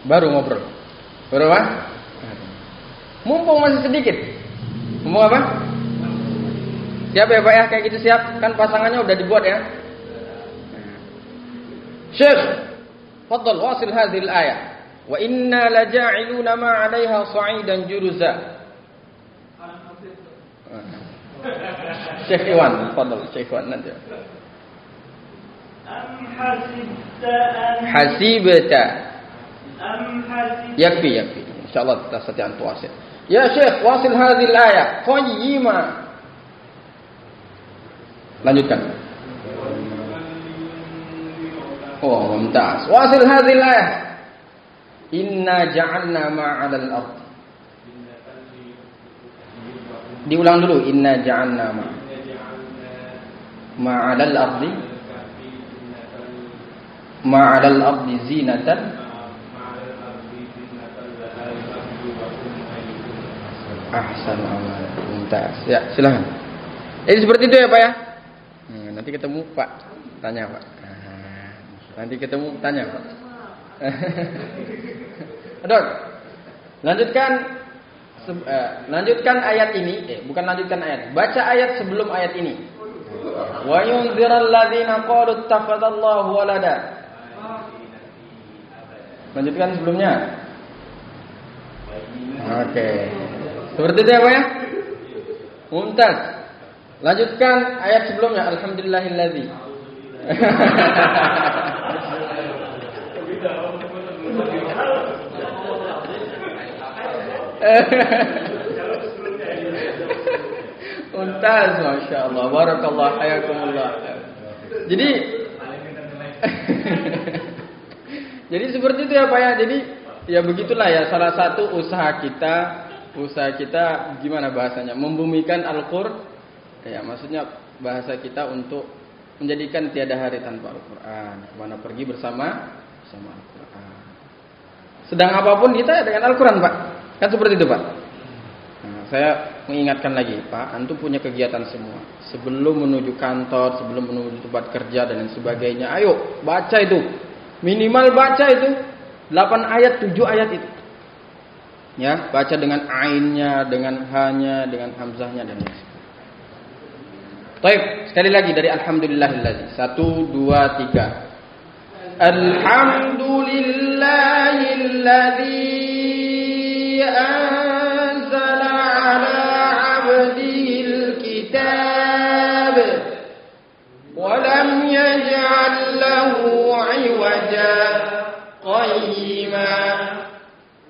Speaker 1: baru ngobrol. Baru apa? Mumpung masih sedikit. Mumpung apa? Siap ya Pak ya, kayak gitu siap? Kan pasangannya udah dibuat ya. Syekh, fadhal wasil hadhil ayat. Wa inna laja'iluna ma 'alaiha sa'idan juruza. Syekh Iwan, fadhal Syekh Iwan nanti. Hasibta. Yakfi. Insyaallah tastati'an tuwasil. Ya Syekh, wasil hadhil ayat qayyima. Lanjutkan. Oh, mumtaz. Wasil hadhil ayat. Inna ja'alna ma'alal ard. Diulang dulu. Inna ja'alna ma'alal ardi. Ma'alal ardi zinatan. Ahsan amal. Mumtaz. Ya, silakan. Jadi seperti itu ya Pak ya. Nanti ketemu Pak. Tanya Pak. Nanti ketemu tanya Pak. Dok, lanjutkan ayat ini. Bukan lanjutkan ayat. Baca ayat sebelum ayat ini. Wa yunziral ladzina qalu ittakhadallahu walada. Lanjutkan sebelumnya. Oke. Seperti itu ya Pak ya? Mumtaz. Lanjutkan ayat sebelumnya. Alhamdulillahilladzi. Mumtaz, Masya Allah. Barakallah, hayakumullah. Jadi seperti itu ya Pak ya. Jadi ya begitulah ya, salah satu usaha kita gimana bahasanya, membumikan Al-Qur'an. Ya, maksudnya bahasa kita untuk menjadikan tiada hari tanpa Al-Qur'an. Kemana pergi bersama Al-Qur'an. Sedang apapun kita dengan Al-Qur'an, Pak. Kan seperti itu, Pak. Nah, saya mengingatkan lagi, Pak, antum punya kegiatan semua. Sebelum menuju kantor, sebelum menuju tempat kerja dan lain sebagainya, ayo baca itu. Minimal baca itu 8 ayat, 7 ayat itu. Ya, baca dengan ainnya, dengan hanya, dengan hamzahnya dan lain sebagainya. Baik, sekali lagi dari alhamdulillahilladzi. 1 2 3. Alhamdulillahilladzi anzala ala 'abdihil kitab wa lam yaj'al lahu 'iwaja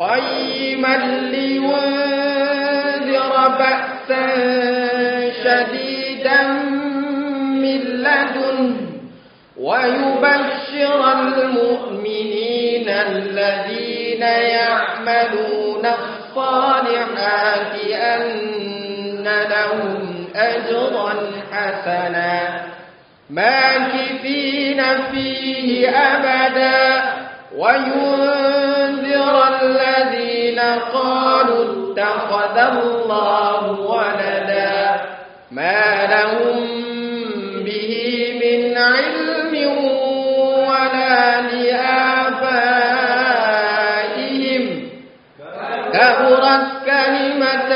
Speaker 1: qayyiman liyunzira ba'san shadidan min ladunhu ويبشر المؤمنين الذين يعملون الصالحات أن لهم أجرا حسنا ماكثين فيه أبدا وينذر الذين قالوا اتخذ الله ولدا ما لهم به من علم ولا لآبائهم كبرت كلمة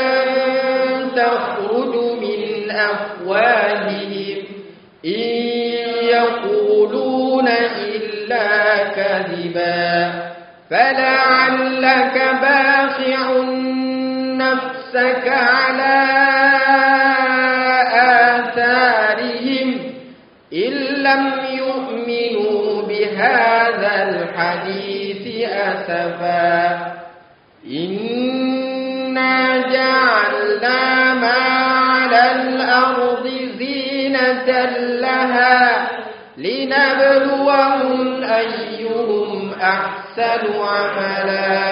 Speaker 1: تخرج من أفواههم إن يقولون إلا كذبا فلعلك باخع نفسك على آثارهم إن لم يؤمنوا بهذا الحديث أسفا إنا جعلنا ما على الأرض زينة لها لنبلوهم أيهم أحسن عملا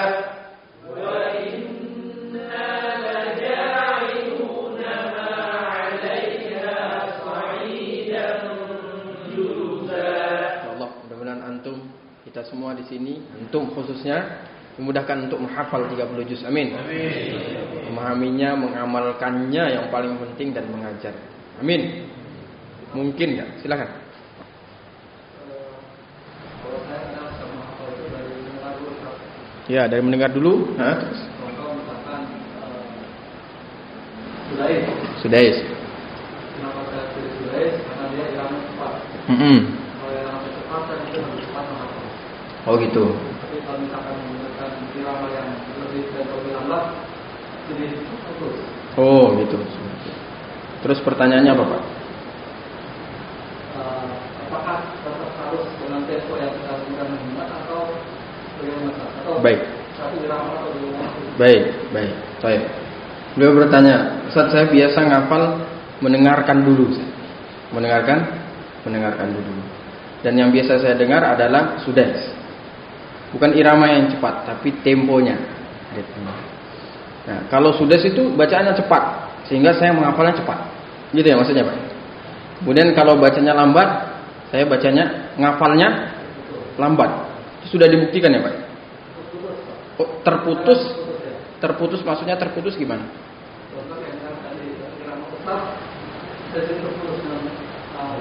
Speaker 1: kita semua di sini, antum khususnya dimudahkan untuk menghafal 30 juz. Amin. Memahaminya, mengamalkannya yang paling penting dan mengajar. Amin. Mungkin enggak? Silakan.
Speaker 3: Kalau saya kenal sama
Speaker 1: Ya, dari mendengar dulu. Terus.
Speaker 3: Kalau misalkan
Speaker 1: Sudais.
Speaker 3: Kenapa saya pilih Sudais? Karena dia irama cepat. Kalau irama cepat kan itu lebih cepat menghafal.
Speaker 1: Oh gitu.
Speaker 3: Tapi kalau misalkan menggunakan irama yang lebih dan lebih lambat, jadi putus.
Speaker 1: Oh gitu. Terus pertanyaannya apa Pak?
Speaker 3: Apakah tetap harus dengan tempo yang kita lakukan mengingat atau bagaimana? Atau
Speaker 1: Baik.
Speaker 3: satu irama atau dua irama?
Speaker 1: Baik. Baik. Beliau bertanya, Ustaz, saya biasa ngapal mendengarkan dulu. Mendengarkan dulu. Dan yang biasa saya dengar adalah Sudais. Bukan irama yang cepat, tapi temponya. Nah, kalau Sudais itu bacaannya cepat, sehingga saya menghafalnya cepat. Gitu ya maksudnya Pak. Kemudian kalau bacanya lambat, saya bacanya ngafalnya lambat. Itu sudah dibuktikan ya Pak? Oh, terputus maksudnya terputus gimana?
Speaker 3: Contoh yang tadi irama tetap jadi terputus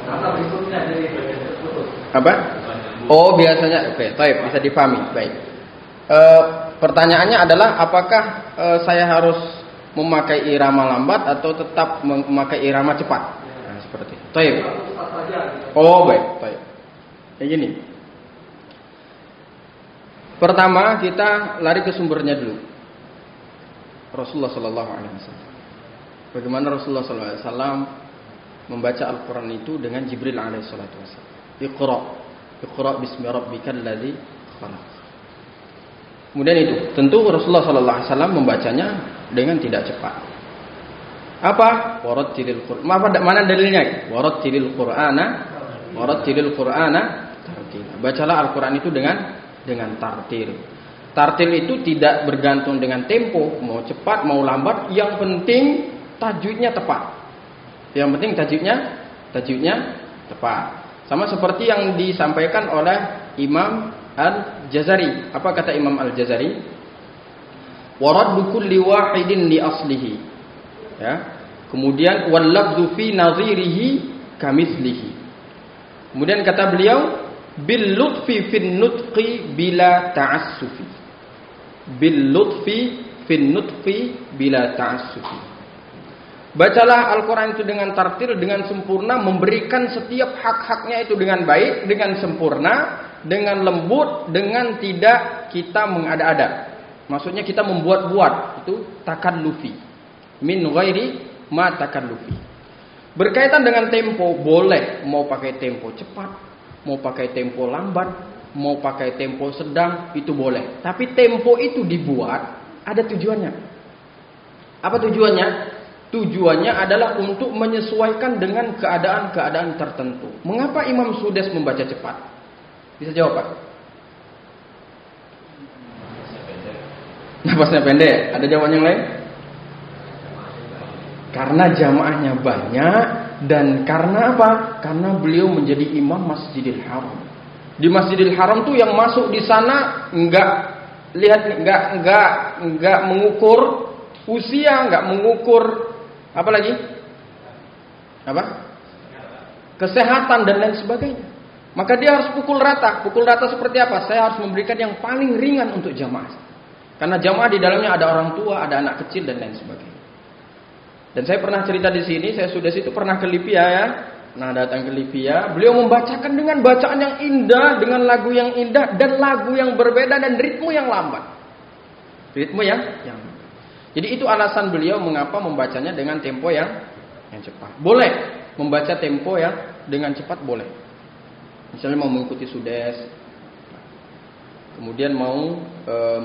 Speaker 3: kata berikutnya jadi bagian terputus.
Speaker 1: Apa? Oh biasanya, oke, baik, bisa dipahami. Baik. Pertanyaannya adalah apakah saya harus memakai irama lambat atau tetap memakai irama cepat? Nah, seperti itu. Baik. Oh baik. Kayak gini. Pertama kita lari ke sumbernya dulu. Rasulullah Sallallahu Alaihi Wasallam. Bagaimana Rasulullah Sallallahu Alaihi Wasallam membaca Al-Quran itu dengan Jibril Alaihi Wasallam. Iqra bismi rabbikal ladzi khalaq. Kemudian itu, tentu Rasulullah Sallallahu Alaihi Wasallam membacanya dengan tidak cepat. Apa? Warattilil Qur'an. Mana dalilnya? Warattilil Qur'ana tartila. Bacalah Al-Quran itu dengan tartil. Tartil itu tidak bergantung dengan tempo, mau cepat mau lambat, yang penting tajwidnya tepat. Yang penting tajwidnya tepat. Sama seperti yang disampaikan oleh Imam Al-Jazari. Apa kata Imam Al-Jazari? Waraddu kulli wahidin li aslihi. Ya. Kemudian wal lafdhu fi nadhirihi kamitslihi. Kemudian kata beliau bil lutfi fin nutqi bila ta'assufi. Bil lutfi fin nutqi bila ta'assufi. Bacalah Al-Quran itu dengan tartil, dengan sempurna, memberikan setiap hak-haknya itu dengan baik, dengan sempurna, dengan lembut, dengan tidak kita mengada-ada. Maksudnya kita membuat-buat, itu takallufi. Min ghairi ma takallufi. Berkaitan dengan tempo, boleh mau pakai tempo cepat, mau pakai tempo lambat, mau pakai tempo sedang, itu boleh. Tapi tempo itu dibuat ada tujuannya. Apa tujuannya? Tujuannya adalah untuk menyesuaikan dengan keadaan-keadaan tertentu. Mengapa Imam Sudais membaca cepat? Bisa jawab Pak? Nafasnya pendek. Ada jawaban yang lain? Karena jamaahnya banyak dan karena apa? Karena beliau menjadi imam Masjidil Haram. Di Masjidil Haram tuh yang masuk di sana enggak mengukur usia, enggak mengukur apa lagi? Apa? Kesehatan dan lain sebagainya. Maka dia harus pukul rata. Pukul rata seperti apa? Saya harus memberikan yang paling ringan untuk jamaah. Karena jamaah di dalamnya ada orang tua, ada anak kecil dan lain sebagainya. Dan saya pernah cerita di sini, saya sudah situ pernah ke Libya ya. Nah, datang ke Libya, beliau membacakan dengan bacaan yang indah, dengan lagu yang indah dan lagu yang berbeda dan ritme yang lambat. Ritme yang Jadi itu alasan beliau mengapa membacanya dengan tempo yang cepat. Boleh membaca tempo yang dengan cepat boleh. Misalnya mau mengikuti Sudais, kemudian mau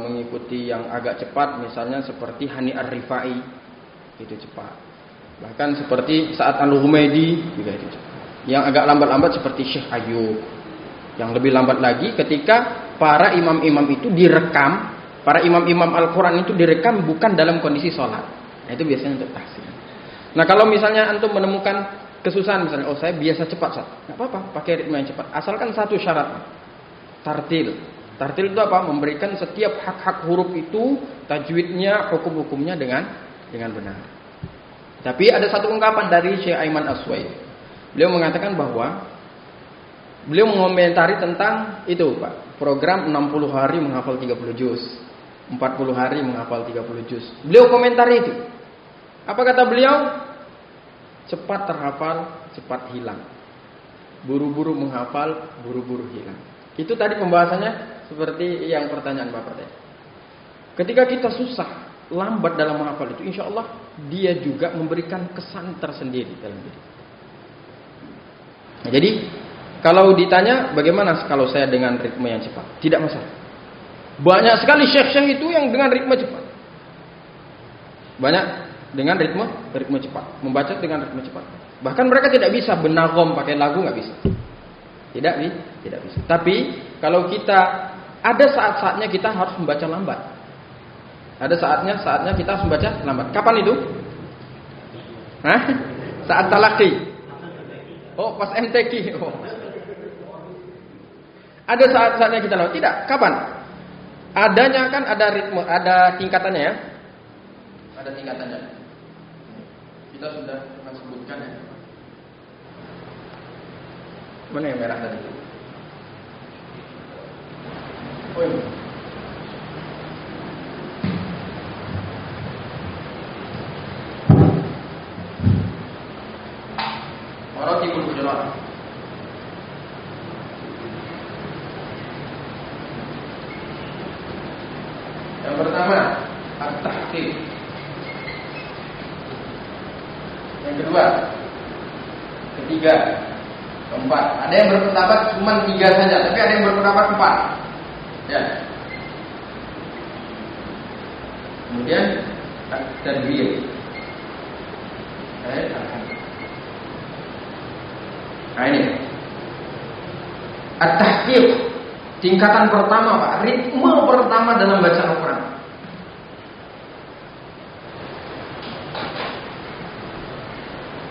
Speaker 1: mengikuti yang agak cepat, misalnya seperti Hani Ar-Rifai, itu cepat. Bahkan seperti Sa'ad Al-Humaidi juga itu cepat. Yang agak lambat-lambat seperti Syekh Ayub. Yang lebih lambat lagi ketika para imam-imam itu direkam. Para imam-imam Al-Quran itu direkam bukan dalam kondisi sholat. Nah itu biasanya untuk tahsin. Nah kalau misalnya antum menemukan kesusahan, misalnya, oh saya biasa cepat, nggak apa-apa, pakai ritme yang cepat. Asalkan satu syarat, tartil. Tartil itu apa? Memberikan setiap hak-hak huruf itu, tajwidnya, hukum-hukumnya dengan benar. Tapi ada satu ungkapan dari Syekh Aiman Aswaid. Beliau mengatakan bahwa beliau mengomentari tentang itu Pak, program 60 hari menghafal 30 juz. 40 hari menghafal 30 juz. Beliau komentari itu. Apa kata beliau? Cepat terhafal, cepat hilang. Buru-buru menghafal, buru-buru hilang. Itu tadi pembahasannya seperti yang pertanyaan Bapak tadi. Ketika kita susah, lambat dalam menghafal itu, insya Allah dia juga memberikan kesan tersendiri dalam diri. Nah, jadi kalau ditanya bagaimana kalau saya dengan ritme yang cepat, tidak masalah. Banyak sekali syekh-syekh itu yang dengan ritme cepat. Banyak dengan ritme cepat, membaca dengan ritme cepat. Bahkan mereka tidak bisa benagom pakai lagu, nggak bisa. Tidak bisa. Tapi kalau kita ada saat-saatnya kita harus membaca lambat. Ada saatnya kita harus membaca lambat. Kapan itu? Hah? Saat talaki. Oh, pas MTQ. Oh. Ada saat-saatnya kita lambat. Tidak. Kapan? Adanya kan ada ritme, ada tingkatannya ya. Ada tingkatannya. Kita sudah pernah sebutkan ya. Mana yang merah tadi? Oh ini. Maratibul Hujurat. Yang pertama, at-tahqiq. Yang kedua, ketiga, keempat. Ada yang berpendapat cuma 3 saja, tapi ada yang berpendapat 4. Ya. Kemudian at-tadbir. Nah ini at-tahqiq, tingkatan pertama Pak, ritme pertama dalam baca Al-Quran.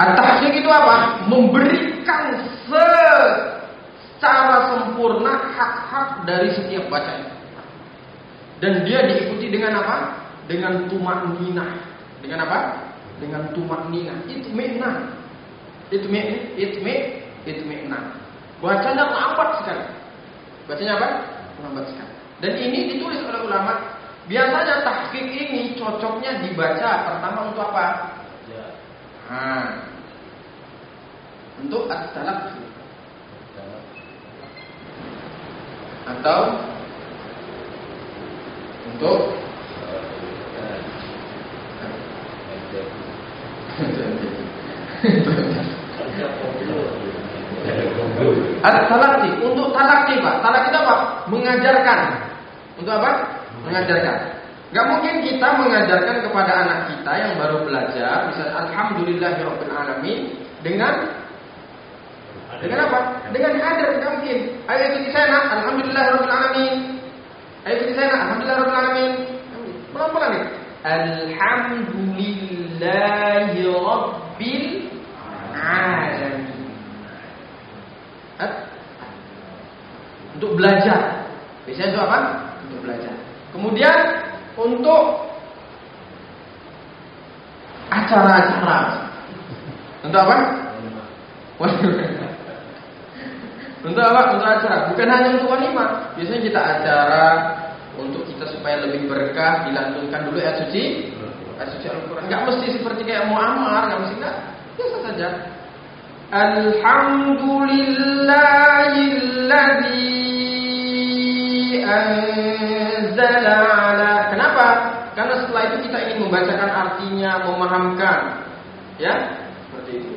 Speaker 1: At-tahqiq itu apa? Memberikan secara sempurna hak-hak dari setiap bacaan. Dan dia diikuti dengan apa? Dengan tumakninah. Dengan apa? Dengan tumakninah. Itmi'nah. Bacanya lambat sekali. Bacanya apa? Lambat sekali. Dan ini ditulis oleh ulama. Biasanya tahqiq ini cocoknya dibaca pertama untuk apa? Untuk at-talaqqi. Atau untuk at-talaqqi, untuk talaqqi Pak. Talaqqi itu apa? Mengajarkan. Untuk apa? Mengajarkan. Gak mungkin kita mengajarkan kepada anak kita yang baru belajar, misalnya alhamdulillahirabbil alamin dengan apa? Dengan hadir, tidak mungkin. Ayo ikuti saya nak, alhamdulillahirabbil alamin. Ayo ikuti saya nak, alhamdulillahirabbil alamin. Pelan-pelan nih. Alhamdulillahirabbil alamin. Untuk belajar. Biasanya itu apa? Untuk belajar. Kemudian untuk acara-acara. Untuk apa? Untuk apa? Untuk acara. Bukan hanya untuk walimah. Biasanya kita acara untuk kita supaya lebih berkah, dilantunkan dulu ayat suci Al-Quran. Gak mesti seperti kayak muammar, gak mesti, enggak. Biasa saja. Alhamdulillahilladzi anzala ala. Kenapa? Karena setelah itu kita ingin membacakan artinya, memahamkan. Ya, seperti itu.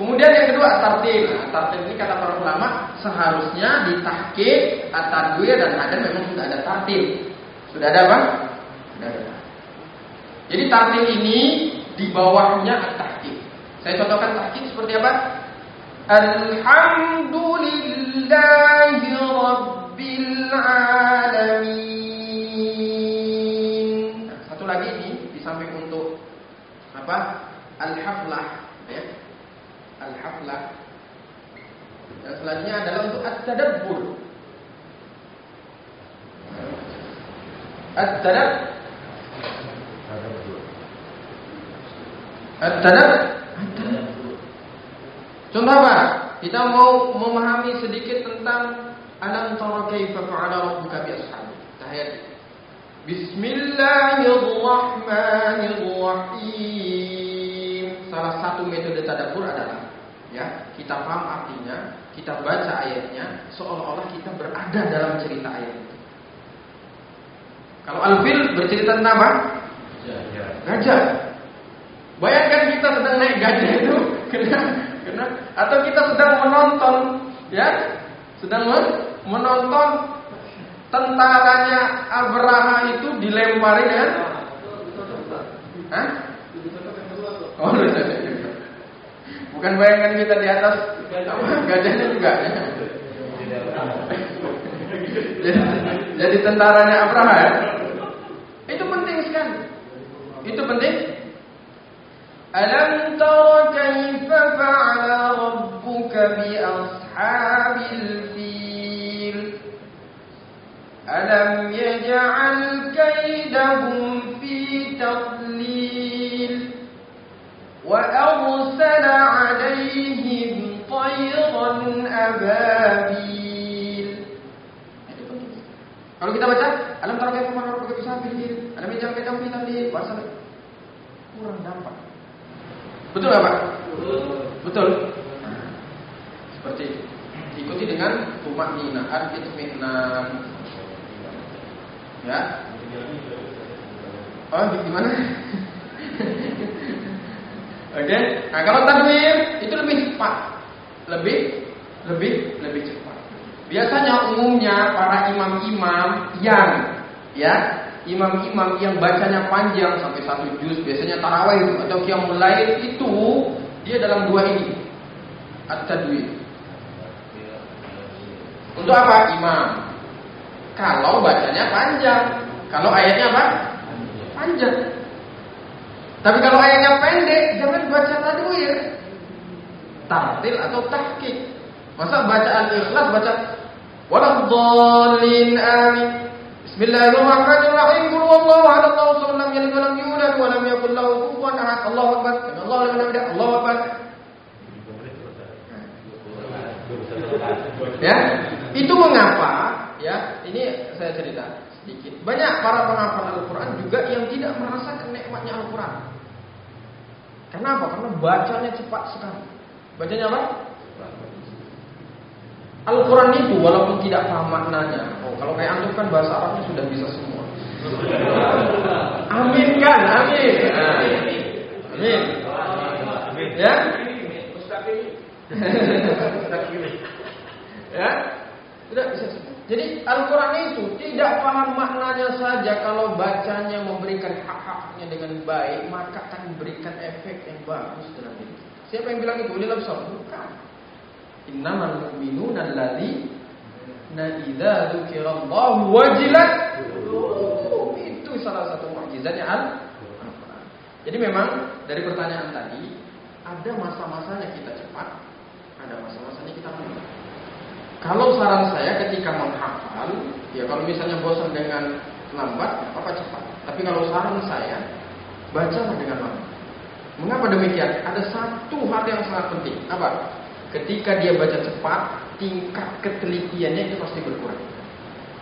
Speaker 1: Kemudian yang kedua at-tartil. Tartil ini kata para ulama seharusnya ditahqiq, at-tadwir dan ada memang sudah ada tartil. Sudah ada apa? Sudah ada. Jadi tartil ini di bawahnya at-tahqiq. Saya contohkan tahqiq seperti apa? Alhamdulillahi rabbil alamin. Nah, satu lagi ini di samping untuk apa? Al-haflah, ya. Al-haflah. Dan selanjutnya adalah untuk at-tadabbur. Contoh apa? Kita mau memahami sedikit tentang alam tara kaifa fa'ala rabbuka bi ashabil tahiyat. Bismillahirrahmanirrahim. Salah satu metode tadabbur adalah kita paham artinya, kita baca ayatnya seolah-olah kita berada dalam cerita ayat itu. Kalau Al-Fil bercerita tentang apa? Gajah. Bayangkan kita sedang naik gajah itu, atau kita sedang menonton, sedang menonton tentaranya Abraha itu dilempari dengan Oh, bukan bayangkan kita di atas gajahnya juga. Jadi tentaranya Abraha ya. Itu penting sekali. Itu penting. Alam tara kaifa fa'ala rabbuka bi ashabil fil. Alam yaj'al kaidahum fi tadlil. Wa arsala 'alaihim tayran ababil. Kalau kita baca alam tara kaifa fa'ala rabbuka bi ashabil fil. Alam yaj'al kaidahum fi tadlil. Bahasa kurang dampak. Betul nggak Pak? Betul. Seperti itu. Ikuti dengan tumakninah, itminan. Ya. Oh, gimana? Oke. Nah, kalau takbir itu lebih cepat. Lebih cepat. Biasanya umumnya para imam-imam imam-imam yang bacanya panjang sampai 1 juz, biasanya tarawih atau qiyamul lail itu dia dalam 2 ini. At-tadwir. Untuk apa? Imam. Kalau bacanya panjang, kalau ayatnya apa? Panjang. Tapi kalau ayatnya pendek, jangan baca tadwir. Tartil atau tahqiq. Masa baca Al-Ikhlas baca waladhdallin amin. Bismillahirrahmanirrahim. Qul huwallahu ahad, Allahu samad, lam yalid wa lam yulad wa lam yakul lahu kufuwan ahad. Allahu akbar. Allahu liman hamidah. Allahu akbar. Ya, itu mengapa? Ya, ini saya cerita sedikit. Banyak para penghafal Al-Quran juga yang tidak merasakan nikmatnya Al-Quran. Kenapa? Karena bacanya cepat sekali. Bacanya apa? Al-Quran itu walaupun tidak paham maknanya. Kalau kayak antum kan bahasa Arabnya sudah bisa semua. Amin kan? Amin. Amin. Ya? Ya? Sudah bisa semua. Jadi Al-Quran itu tidak paham maknanya saja, kalau bacanya memberikan hak-haknya dengan baik, maka akan memberikan efek yang bagus dalam hidup. Siapa yang bilang itu? Ulil absar? Bukan. Innamal mu'minuna alladzina idza dzukirallahu wajilat. Itu salah satu mukjizatnya Al-Quran. Jadi memang dari pertanyaan tadi, ada masa-masanya kita cepat, ada masa-masanya kita lambat. Kalau saran saya ketika menghafal, ya kalau misalnya bosan dengan lambat, apa cepat. Tapi kalau saran saya, bacalah dengan lambat. Mengapa demikian? Ada satu hal yang sangat penting. Apa? Ketika dia baca cepat, tingkat ketelitiannya itu pasti berkurang.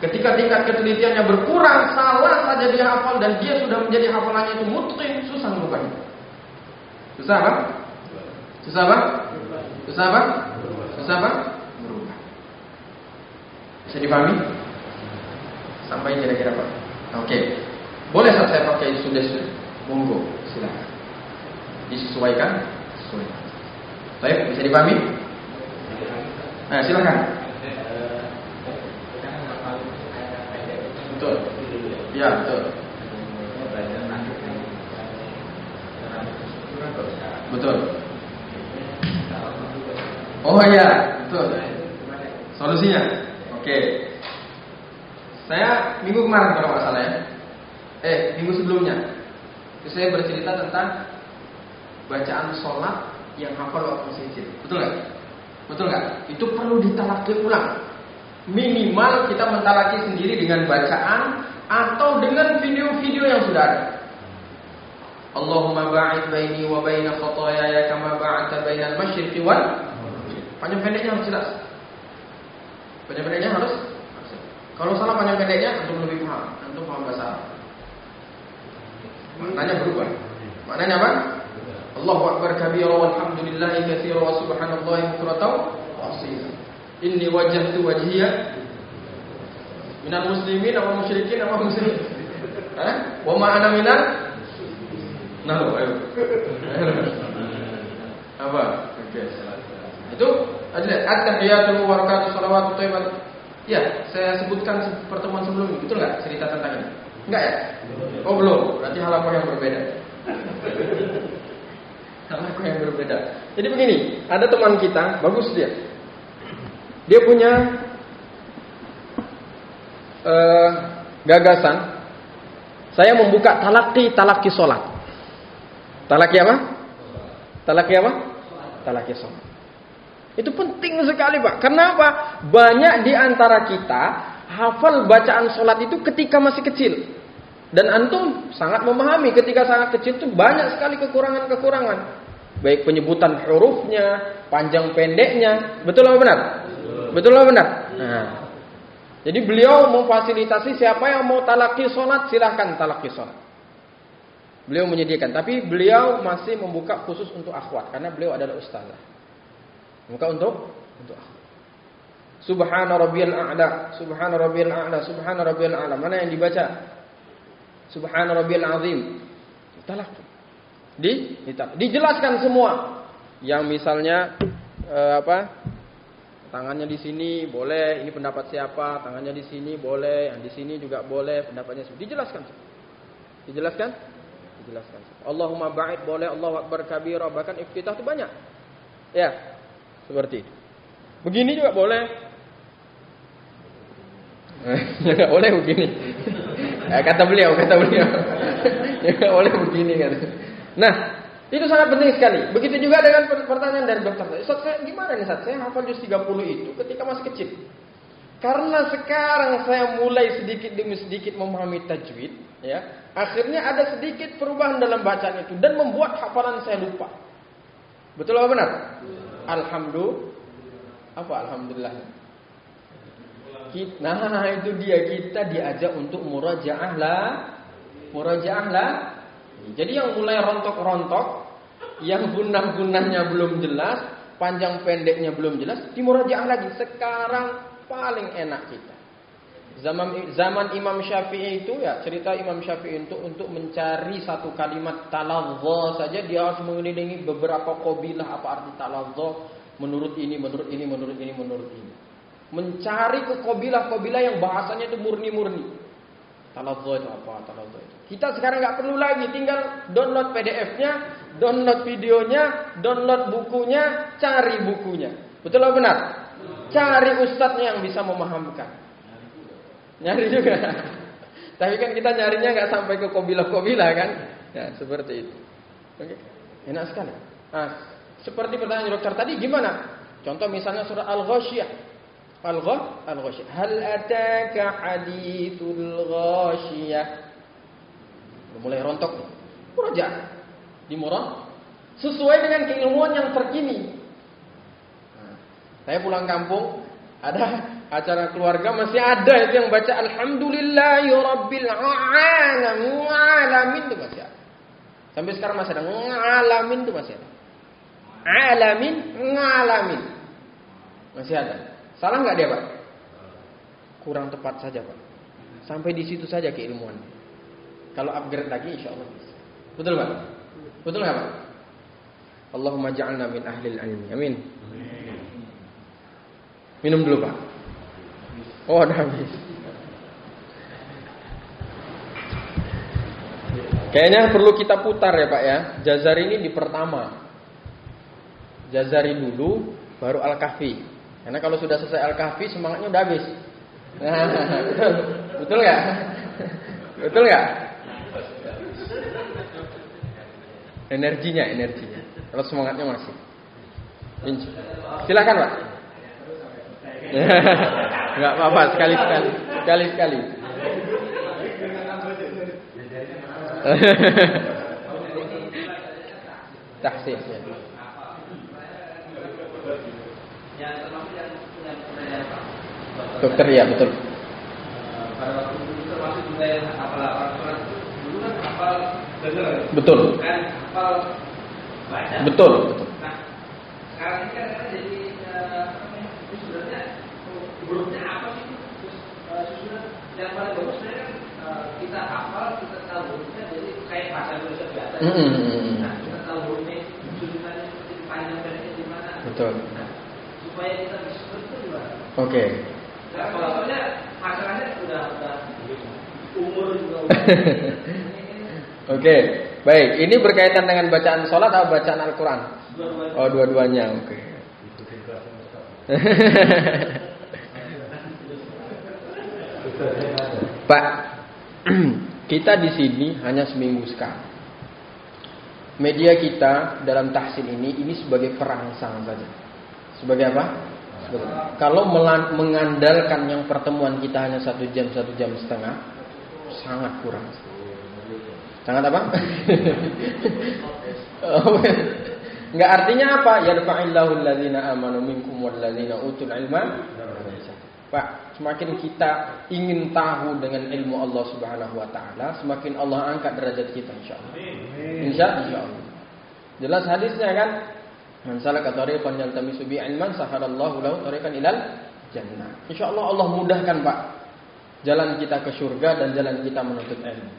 Speaker 1: Ketika tingkat ketelitiannya berkurang, salah saja dia hafal dan dia sudah menjadi hafalannya itu mutqin, susah merubahnya. Susah apa? Susah apa? Susah apa? Susah apa? Merubah. Bisa dipahami? Sampai kira-kira Pak. Oke. Boleh saya pakai sudah? Monggo, silakan. Disesuaikan? Sesuaikan. Baik, bisa dipahami? Nah, silakan. Betul. Ya, betul. Betul. Oh iya, betul. Solusinya? Oke. Saya minggu kemarin kalau nggak salah ya. Minggu sebelumnya. Itu saya bercerita tentang bacaan sholat yang hafal waktu sujud. Betul nggak? Betul nggak? Itu perlu ditalaki ulang. Minimal kita mentalaki sendiri dengan bacaan atau dengan video-video yang sudah ada. Allahumma ba'id baini wa baina khataaya kama ba'adta bainal masyriqi wal. Panjang pendeknya harus jelas. Panjang pendeknya harus. Kalau salah panjang pendeknya antum lebih paham. Antum paham bahasa Arab. Maknanya berubah. Maknanya apa? Allahu akbar kabira walhamdulillahi katsira wa subhanallahi bukratan wa asila. Inni wajjahtu wajhiya minal muslimin wa musyrikin wa muslimin. Wa ma ana minal ayo. Apa? Oke. Itu at-tahiyatul wa barakatuh shalawatu thayyibat. Ya, saya sebutkan pertemuan sebelumnya, betul nggak cerita tentang ini? Enggak ya? Oh belum, berarti hal apa yang berbeda? Hal apa yang berbeda? Jadi begini, ada teman kita, bagus dia. Dia punya gagasan. Saya membuka talaki sholat. Talaki apa? Talaki apa? Talaki sholat. Itu penting sekali Pak. Kenapa? Banyak di antara kita hafal bacaan sholat itu ketika masih kecil. Dan antum sangat memahami ketika sangat kecil itu banyak sekali kekurangan-kekurangan. Baik penyebutan hurufnya, panjang pendeknya. Betul atau benar? Betul atau benar? Nah. Jadi beliau memfasilitasi siapa yang mau talaki sholat, silahkan talaki sholat. Beliau menyediakan. Tapi beliau masih membuka khusus untuk akhwat. Karena beliau adalah ustazah. Buka untuk Subhana rabbiyal a'la, subhana rabbiyal a'la, subhana rabbiyal a'la. Mana yang dibaca? Subhana rabbiyal azim. Talak. Dijelaskan semua. Yang misalnya tangannya di sini boleh, ini pendapat siapa? Tangannya di sini boleh, yang di sini juga boleh, pendapatnya dijelaskan. Dijelaskan? Dijelaskan. Allahumma ba'id boleh, Allahu akbar kabira, bahkan iftitah itu banyak. Ya. Seperti itu. Begini juga boleh. Enggak boleh begini. Kata beliau. Enggak boleh begini kan. Nah, itu sangat penting sekali. Begitu juga dengan pertanyaan dari dokter. Ustaz, saya gimana nih Ustaz? Saya hafal juz 30 itu ketika masih kecil. Karena sekarang saya mulai sedikit demi sedikit memahami tajwid, ya. Akhirnya ada sedikit perubahan dalam bacaan itu dan membuat hafalan saya lupa. Betul apa benar? Alhamdulillah. Nah itu dia, kita diajak untuk murajaah lah. Jadi yang mulai rontok-rontok, yang gunah-gunahnya belum jelas, panjang pendeknya belum jelas, dimurajaah lagi. Sekarang paling enak kita. Zaman Imam Syafi'i itu ya, cerita Imam Syafi'i untuk mencari satu kalimat talazza saja dia harus mengelilingi beberapa qabilah apa arti talazza, menurut ini. Mencari ke qabilah-qabilah yang bahasanya itu murni-murni. Talazza itu apa? Talazza itu. Kita sekarang nggak perlu lagi, tinggal download PDF-nya, download videonya, download bukunya, cari bukunya. Betul atau benar? Cari ustadznya yang bisa memahamkan. Nyari juga. Tapi kan kita nyarinya nggak sampai ke qabilah-qabilah kan? Ya, seperti itu. Oke. Enak sekali. Nah, seperti pertanyaan dokter tadi gimana? Contoh misalnya surah Al-Ghasyiyah. Al-Ghasyiyah. Hal ataka hadithul ghasyiyah. Mulai rontok nih. Murajaah. Dimurah sesuai dengan keilmuan yang terkini. Nah, saya pulang kampung ada acara keluarga masih ada itu yang baca alhamdulillahi rabbil alamin itu masih ada. Sampai sekarang masih ada ngalamin itu masih ada. Ngalamin. Masih ada. Salah enggak dia, Pak? Kurang tepat saja, Pak. Sampai di situ saja keilmuan. Kalau upgrade lagi insyaallah bisa. Betul, Pak? Betul enggak, Pak? Allahumma ja'alna min ahlil ilmi. Amin. Minum dulu, Pak. Oh, udah habis. Kayaknya perlu kita putar ya, Pak ya. Jazari ini di pertama. Jazari dulu, baru Al-Kahfi. Karena kalau sudah selesai Al-Kahfi, semangatnya udah habis. Nah, betul nggak? Betul nggak? Energinya. Kalau semangatnya masih. Silakan, Pak. Enggak apa-apa, sekali-sekali. Tahsin ya. Dokter ya betul.
Speaker 3: Pada waktu itu termasuk juga yang hafal dulu kan hafal dengar.
Speaker 1: Betul.
Speaker 3: Kan hafal baca.
Speaker 1: Betul.
Speaker 3: Nah, sekarang ini kan jadi sebenarnya hurufnya apa sih? Terus susunan yang paling bagus sebenarnya kan kita hafal, kita tahu hurufnya, jadi kayak bahasa Indonesia biasa. Nah, kita tahu hurufnya, susunannya seperti panjang pendeknya di mana.
Speaker 1: Betul.
Speaker 3: Nah, supaya kita bisa seperti itu gimana?
Speaker 1: Oke.
Speaker 3: Nah, soalnya masalahnya udah umur juga udah.
Speaker 1: Oke, baik. Ini berkaitan dengan bacaan sholat atau bacaan Al-Quran?
Speaker 3: Dua-duanya.
Speaker 1: Oh, dua-duanya. Oke. Pak, kita di sini hanya seminggu sekali. Media kita dalam tahsin ini sebagai perangsang saja. Sebagai apa? Kalau mengandalkan yang pertemuan kita hanya 1 jam, 1 jam setengah, sangat kurang. Sangat apa? Enggak, artinya apa? Yarfa'illahu alladzina amanu minkum walladzina utul ilma. Pak, semakin kita ingin tahu dengan ilmu Allah Subhanahu wa taala, semakin Allah angkat derajat kita insyaallah. Insyaallah. Jelas hadisnya kan? Man salaka tariqan yaltamisu bi ilman sahalallahu lahu tariqan ilal jannah. Insyaallah Allah mudahkan, Pak, jalan kita ke surga dan jalan kita menuntut ilmu.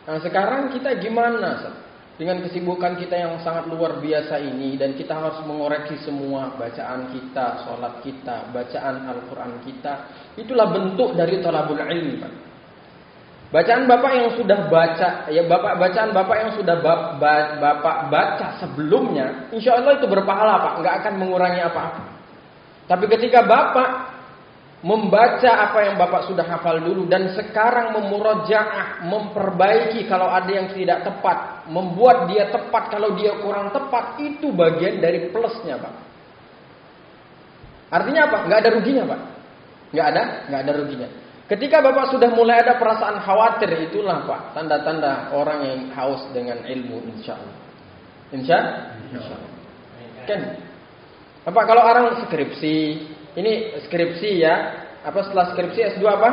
Speaker 1: Nah, sekarang kita gimana, Sat? Dengan kesibukan kita yang sangat luar biasa ini, dan kita harus mengoreksi semua bacaan kita, sholat kita, bacaan Al-Quran kita. Itulah bentuk dari thalabul ilmi, Pak. Bacaan Bapak yang sudah baca, ya bacaan Bapak yang sudah Bapak baca sebelumnya, insya Allah itu berpahala, Pak. Nggak akan mengurangi apa-apa. Tapi ketika Bapak membaca apa yang Bapak sudah hafal dulu dan sekarang memurajaah, memperbaiki kalau ada yang tidak tepat, membuat dia tepat kalau dia kurang tepat, itu bagian dari plusnya, Pak. Artinya apa? Nggak ada ruginya, Pak. Nggak ada ruginya. Ketika Bapak sudah mulai ada perasaan khawatir, itulah, Pak, tanda-tanda orang yang haus dengan ilmu, insya Allah. Insya Allah. Kan? Apa kalau orang skripsi? Ini skripsi ya. Apa setelah skripsi S2 apa?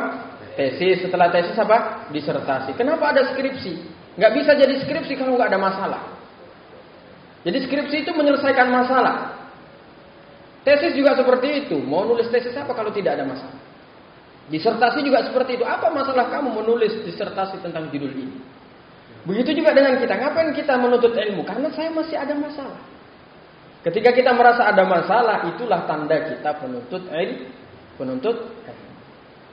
Speaker 1: Tesis. Setelah tesis apa? Disertasi. Kenapa ada skripsi? Nggak bisa jadi skripsi kalau nggak ada masalah. Jadi skripsi itu menyelesaikan masalah. Tesis juga seperti itu. Mau nulis tesis apa kalau tidak ada masalah? Disertasi juga seperti itu. Apa masalah kamu menulis disertasi tentang judul ini? Begitu juga dengan kita. Ngapain kita menuntut ilmu? Karena saya masih ada masalah. Ketika kita merasa ada masalah, itulah tanda kita penuntut ilmu.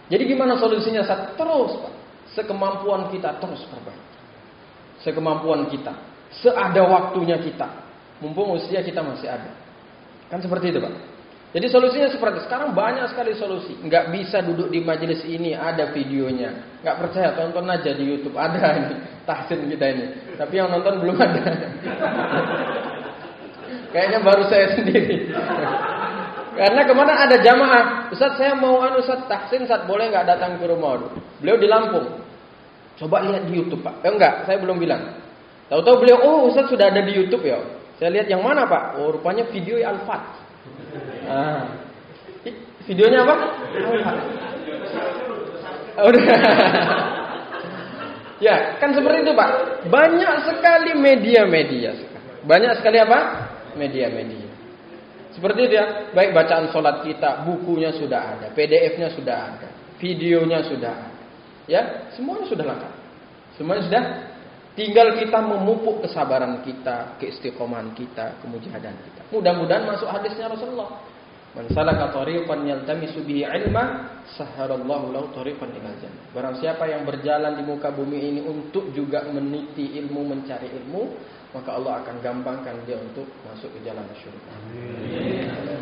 Speaker 1: Jadi gimana solusinya? Terus, Pak. Sekemampuan kita terus perbaiki. Sekemampuan kita. Seada waktunya kita. Mumpung usia kita masih ada. Kan seperti itu, Pak. Jadi solusinya seperti itu. Sekarang banyak sekali solusi. Nggak bisa duduk di majelis ini, ada videonya. Nggak percaya, tonton aja di YouTube. Ada ini, tahsin kita ini. Tapi yang nonton belum ada. Kayaknya baru saya sendiri. Karena kemana ada jamaah, Ustaz saya mau Ustaz tahsin, Ustaz boleh nggak datang ke rumah? Beliau di Lampung. Coba lihat di YouTube, Pak. Enggak, saya belum bilang. Tahu-tahu beliau, Ustaz sudah ada di YouTube ya. Saya lihat yang mana, Pak? Oh, rupanya video Al-Fat. Videonya apa? Al-Fat. Udah. Ya, kan seperti itu, Pak. Banyak sekali media-media. Banyak sekali apa? Media-media. Seperti itu ya. Baik bacaan sholat kita, bukunya sudah ada, PDF-nya sudah ada, videonya sudah ada. Ya, semuanya sudah lengkap. Semuanya sudah. Tinggal kita memupuk kesabaran kita, keistiqomahan kita, kemujahadan kita. Mudah-mudahan masuk hadisnya Rasulullah. Man salaka tariqan yaltamisu bihi ilma, saharallahu lahu tariqan ilal jannah. Barang siapa yang berjalan di muka bumi ini untuk juga meniti ilmu, mencari ilmu, maka Allah akan gampangkan dia untuk masuk ke jalan surga.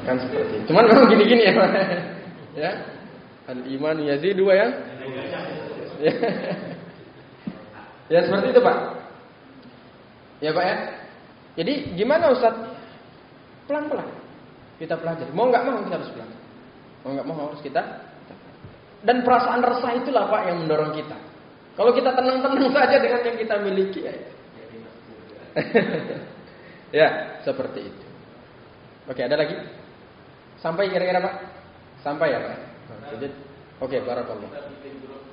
Speaker 1: Kan seperti itu. Cuman memang gini-gini ya, Pak. Ya. Al-iman yazidu ya. Ya seperti itu, Pak. Ya, Pak ya. Jadi gimana, Ustaz? Pelan-pelan kita pelajari. Mau nggak mau kita harus belajar. Mau nggak mau harus kita. Dan perasaan resah itulah, Pak, yang mendorong kita. Kalau kita tenang-tenang saja dengan yang kita miliki, ya. Ya, seperti itu. Oke, ada lagi? Sampai kira-kira, Pak? Sampai ya, Pak? Oke, barakallah.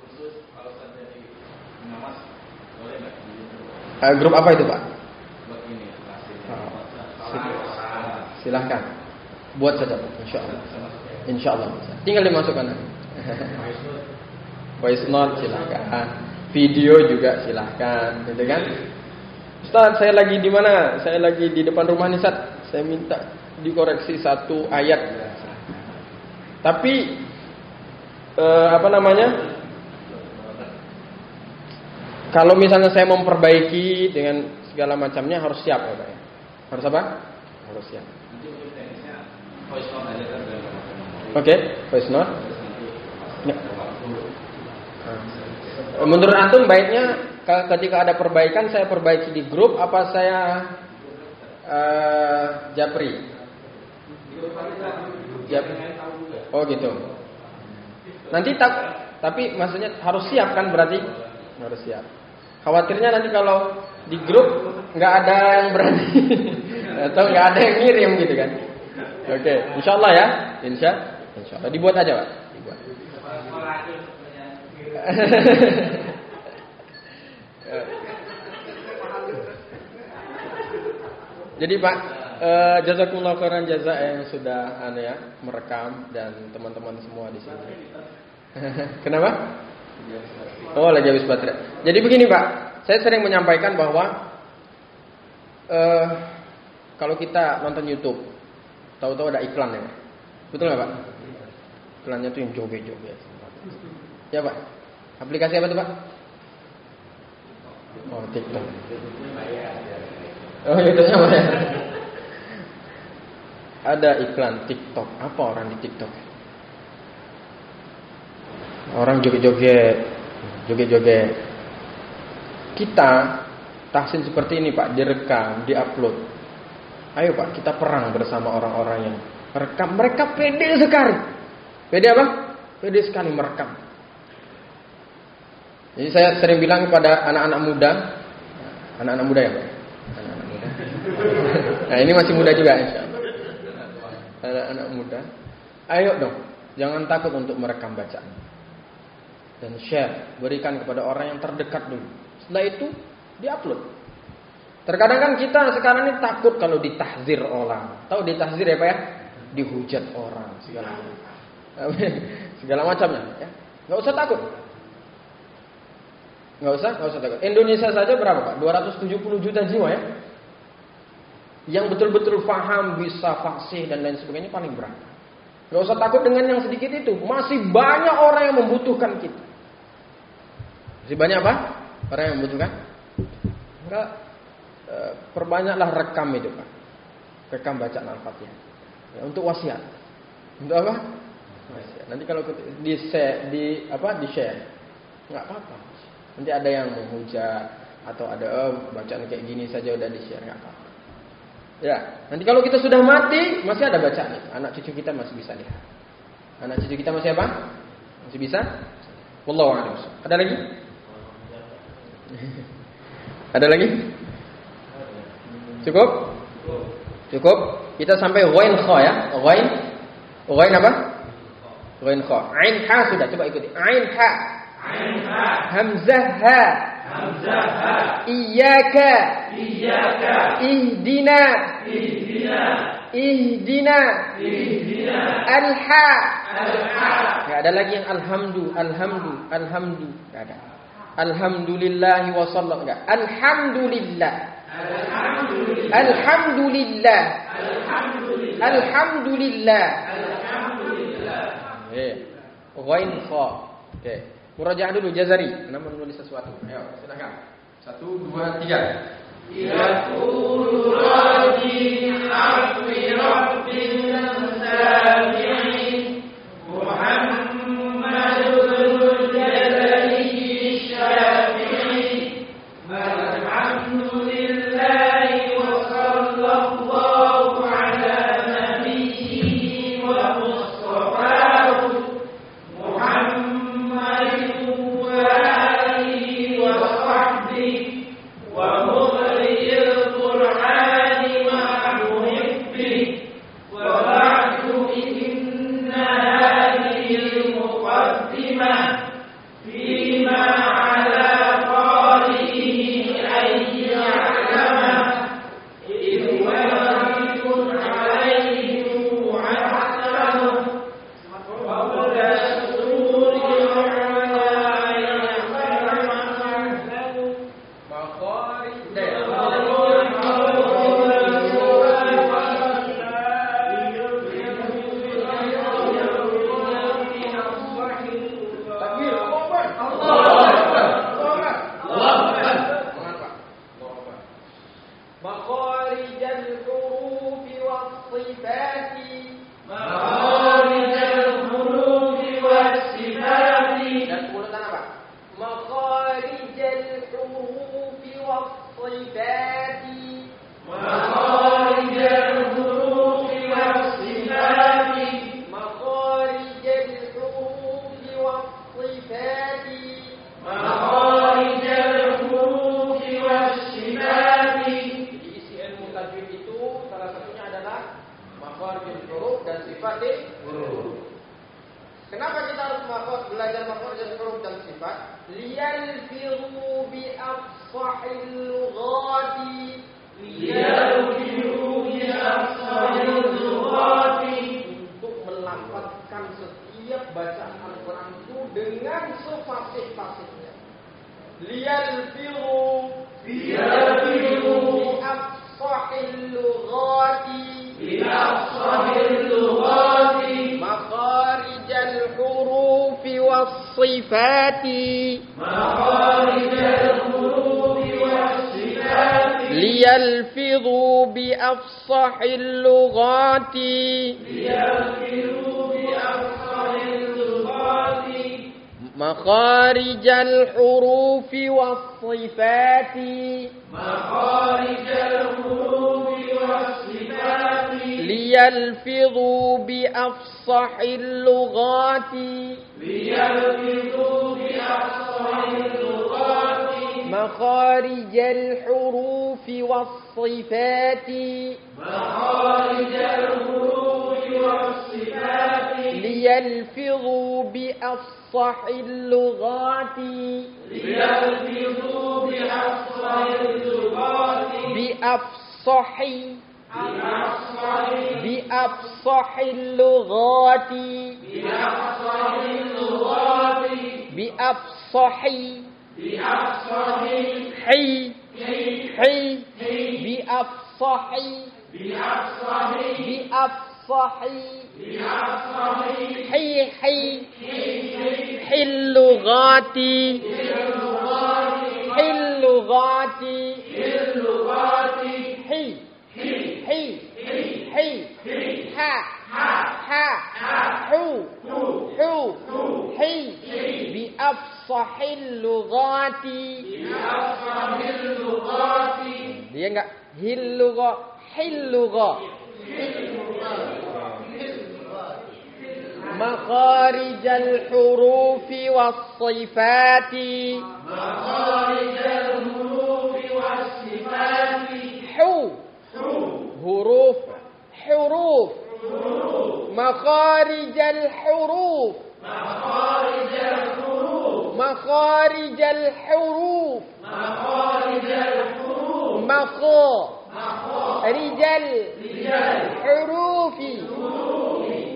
Speaker 3: Khusus kalau sampai di Namas boleh nggak?
Speaker 1: Grup apa itu Pak?
Speaker 3: Buat ini.
Speaker 1: Silahkan. Buat saja Pak. Insya Allah bisa. Tinggal dimasukkan. Voice note silahkan. Video juga silahkan, gitu kan? Ustaz, saya lagi di mana? Saya lagi di depan rumah nih, Ustaz. Saya minta dikoreksi satu ayat. Tapi kalau misalnya saya memperbaiki dengan segala macamnya harus siap ya Pak ya? Harus apa? Harus siap. Oke, voice note. Ya. Menurut antum baiknya ketika ada perbaikan saya perbaiki di grup apa saya japri? Oh gitu. Nanti tapi maksudnya harus siap kan berarti? Harus siap. Khawatirnya nanti kalau di grup nggak ada yang berani atau nggak ada yang ngirim gitu kan? Oke, insyaallah ya, insyaallah dibuat aja Pak. Dibuat. Jadi Pak, jazakumullah khairan jaza yang sudah merekam dan teman-teman semua di sini. Kenapa? Oh, lagi habis baterai. Jadi begini Pak, saya sering menyampaikan bahwa kalau kita nonton YouTube, tahu-tahu ada iklan ya, betul nggak Pak? Iklannya tuh yang joget-joget. Ya Pak. Aplikasi apa tuh Pak? Oh, TikTok. Oh, YouTube-nya apa ya? Ada iklan TikTok. Apa orang di TikTok? Orang joget-joget. Kita tahsin seperti ini Pak, direkam, diupload. Ayo Pak, kita perang bersama orang-orang yang merekam. Mereka pede sekali. Pede apa? Pede sekali merekam. Jadi saya sering bilang kepada anak-anak muda ya Pak? Anak-anak muda. Nah ini masih muda juga insyaallah. Anak-anak muda, ayo dong, jangan takut untuk merekam bacaan dan share, berikan kepada orang yang terdekat dulu. Setelah itu diupload. Terkadang kan kita sekarang ini takut kalau ditahzir orang. Tahu ditahzir ya Pak ya? Dihujat orang segala macamnya ya. Nggak usah takut. Nggak usah takut. Indonesia saja berapa Pak? 270 juta jiwa ya. Yang betul-betul paham, bisa fasih dan lain sebagainya paling berapa? Nggak usah takut dengan yang sedikit itu. Masih banyak orang yang membutuhkan kita. Masih banyak apa? Orang yang membutuhkan. Enggak. Perbanyaklah rekam itu Pak. Rekam bacaan Al-Fatihah. Ya, untuk wasiat. Untuk apa? Wasiat. Nanti kalau di-share, nggak apa-apa. Nanti ada yang menghujat atau ada bacaan kayak gini saja udah di-share, nggak apa-apa. Ya, nanti kalau kita sudah mati masih ada bacaan. Anak cucu kita masih bisa lihat. Anak cucu kita masih apa? Masih bisa? Wallahu a'lam. Ada lagi? Ada lagi? Cukup? Kita sampai ghain kha ya. Ghain apa? Ghain kha. Ain ha sudah, coba ikuti. Ain ha. Hamzah ha. Iyyaka. Ihdina. Al-ha. Enggak ada lagi yang alhamdu. Enggak ada. Alhamdulillah wa sallallahu enggak. Alhamdulillah. Ghain kha. Oke. Murajaah dulu Jazari. Anda menulis sesuatu. Ayo, silakan. 1, 2, 3.
Speaker 4: Yaqulu raji afwi rabbil sami'in Muhammadul Jazari Syafi'i Alhamdulillahi wa sallallahu ala nabiyyi wa mustafahu Muhammadin wa alihi wa sahbihi wa mughriil Qur'ani ma
Speaker 1: الحروف والصفات
Speaker 4: مخارج الحروف والصفات
Speaker 1: dan urutan apa? مخارج الحروف والصفات
Speaker 4: مخارج الحروف والصفات
Speaker 1: مخارج الحروف والصفات
Speaker 4: مخارج الحروف والصفات.
Speaker 1: Di isi ilmu tajwid itu salah satunya adalah makharijul huruf dan sifatil huruf. Kenapa kita harus belajar makharijul huruf dan sifat? Liyalfiru bi afsahil lughati.
Speaker 4: Liyalfiru bi afsahil lughati.
Speaker 1: Untuk melafazkan setiap bacaan Al-Quran itu dengan sefasih-fasihnya. Liyalfiru bi afsahil lughati.
Speaker 4: بأفصح اللغات
Speaker 1: مخارج الحروف والصفات
Speaker 4: مخارج الحروف والصفات
Speaker 1: ليلفظوا بأفصح اللغات
Speaker 4: ليلفظوا بأفصح اللغات
Speaker 1: مخارج الحروف والصفات
Speaker 4: مخارج الحروف والصفات
Speaker 1: ليلفظوا بأفصح اللغات
Speaker 4: ليلفظوا بأفصح اللغات
Speaker 1: مخارج الحروف والصفات
Speaker 4: مخارج الحروف والصفات
Speaker 1: ليلفظوا بأفصح اللغات
Speaker 4: ليلفظوا بأفصح اللغات
Speaker 1: بأفصح
Speaker 4: بأفصح
Speaker 1: بأفصح اللغات
Speaker 4: بأفصح اللغات
Speaker 1: بأفصح
Speaker 4: بأفصح
Speaker 1: حي حي
Speaker 4: حي
Speaker 1: بأفصح
Speaker 4: بأفصح
Speaker 1: بأفصح
Speaker 4: بأفصح
Speaker 1: حي حي حي اللغات حي اللغات
Speaker 4: اللغات
Speaker 1: حي حي حي ها ها حو حو حي بأفصح اللغات
Speaker 4: بأفصح اللغات
Speaker 1: dia enggak hillugha hillugha مخارج الحروف والصفات
Speaker 4: مخارج الحروف والصفات
Speaker 1: حو حروف حروف مخارج الحروف
Speaker 4: مخارج الحروف
Speaker 1: مخارج الحروف
Speaker 4: مخارج الحروف
Speaker 1: مخا رجال حروف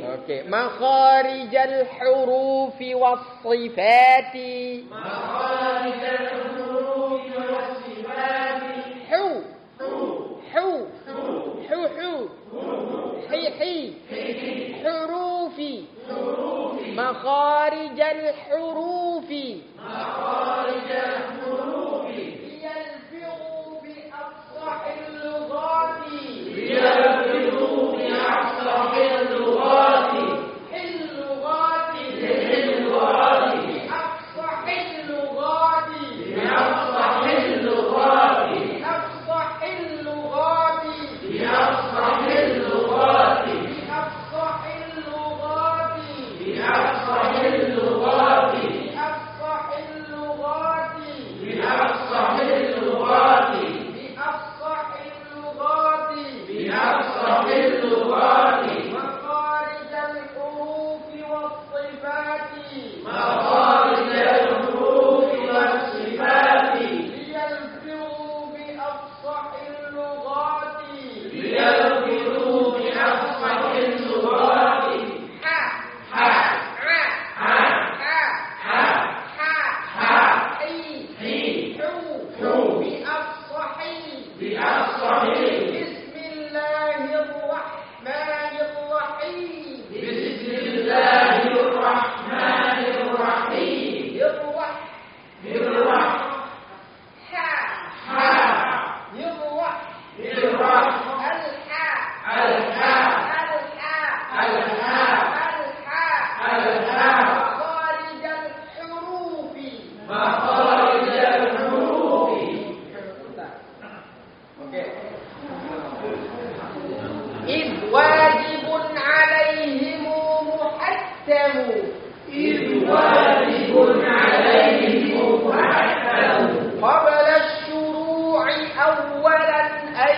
Speaker 1: اوكي مخارج الحروف والصفات
Speaker 4: مخارج الحروف والصفات
Speaker 1: حو حو حو حو حي حي حروف مخارج الحروف
Speaker 4: مخارج الحروف
Speaker 1: ليلفظوا بأفصح اللغات
Speaker 4: ليلفظوا بأفصح اللغات
Speaker 1: اللغات
Speaker 4: اللغات
Speaker 1: بأفصح اللغات
Speaker 4: بأفصح اللغات
Speaker 1: بأفصح اللغات
Speaker 4: بأفصح اللغات
Speaker 1: بأفصح اللغات
Speaker 4: بأفصح اللغات
Speaker 1: بأفصح اللغات
Speaker 4: بأفصح اللغات
Speaker 1: بأفصح اللغات
Speaker 4: بأفصح اللغات
Speaker 1: مخارج الحروف والصفات
Speaker 4: مخارج الحروف والصفات
Speaker 1: ليلفظوا بأفصح اللغات
Speaker 4: ليلفظوا بأفصح اللغات
Speaker 1: ها
Speaker 4: ها
Speaker 1: ها
Speaker 4: ها
Speaker 1: ها
Speaker 4: ها
Speaker 1: ها
Speaker 4: ها
Speaker 1: حي
Speaker 4: حي
Speaker 1: حو
Speaker 4: حو
Speaker 1: بأفصح
Speaker 4: بأفصح
Speaker 1: بسم الله الرحمن الرحيم
Speaker 4: بسم الله الرحمن الرحيم
Speaker 1: يروح
Speaker 4: الرح
Speaker 1: ها
Speaker 4: ها
Speaker 1: يروح
Speaker 4: الرح
Speaker 5: فاحتموا
Speaker 4: إذ واجب عليهم فاحتموا
Speaker 5: قبل الشروع أولا أن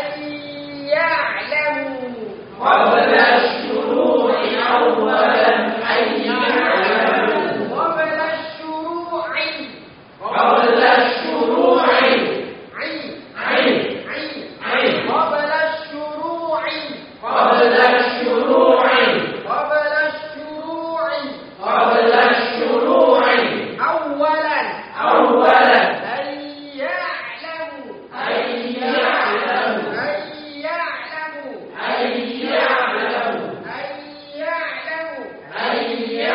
Speaker 5: يعلموا
Speaker 4: قبل الشروع أولا أن يعلموا
Speaker 5: قبل الشروع
Speaker 4: قبل الشروع
Speaker 5: عين قبل الشروع
Speaker 4: قبل الشروع
Speaker 5: قبل الشروع
Speaker 4: قبل الشروع
Speaker 5: أولا
Speaker 4: أولا
Speaker 5: أن يعلموا
Speaker 4: أن يعلموا
Speaker 5: أن يعلموا
Speaker 4: أن يعلموا
Speaker 5: أن يعلموا
Speaker 4: أن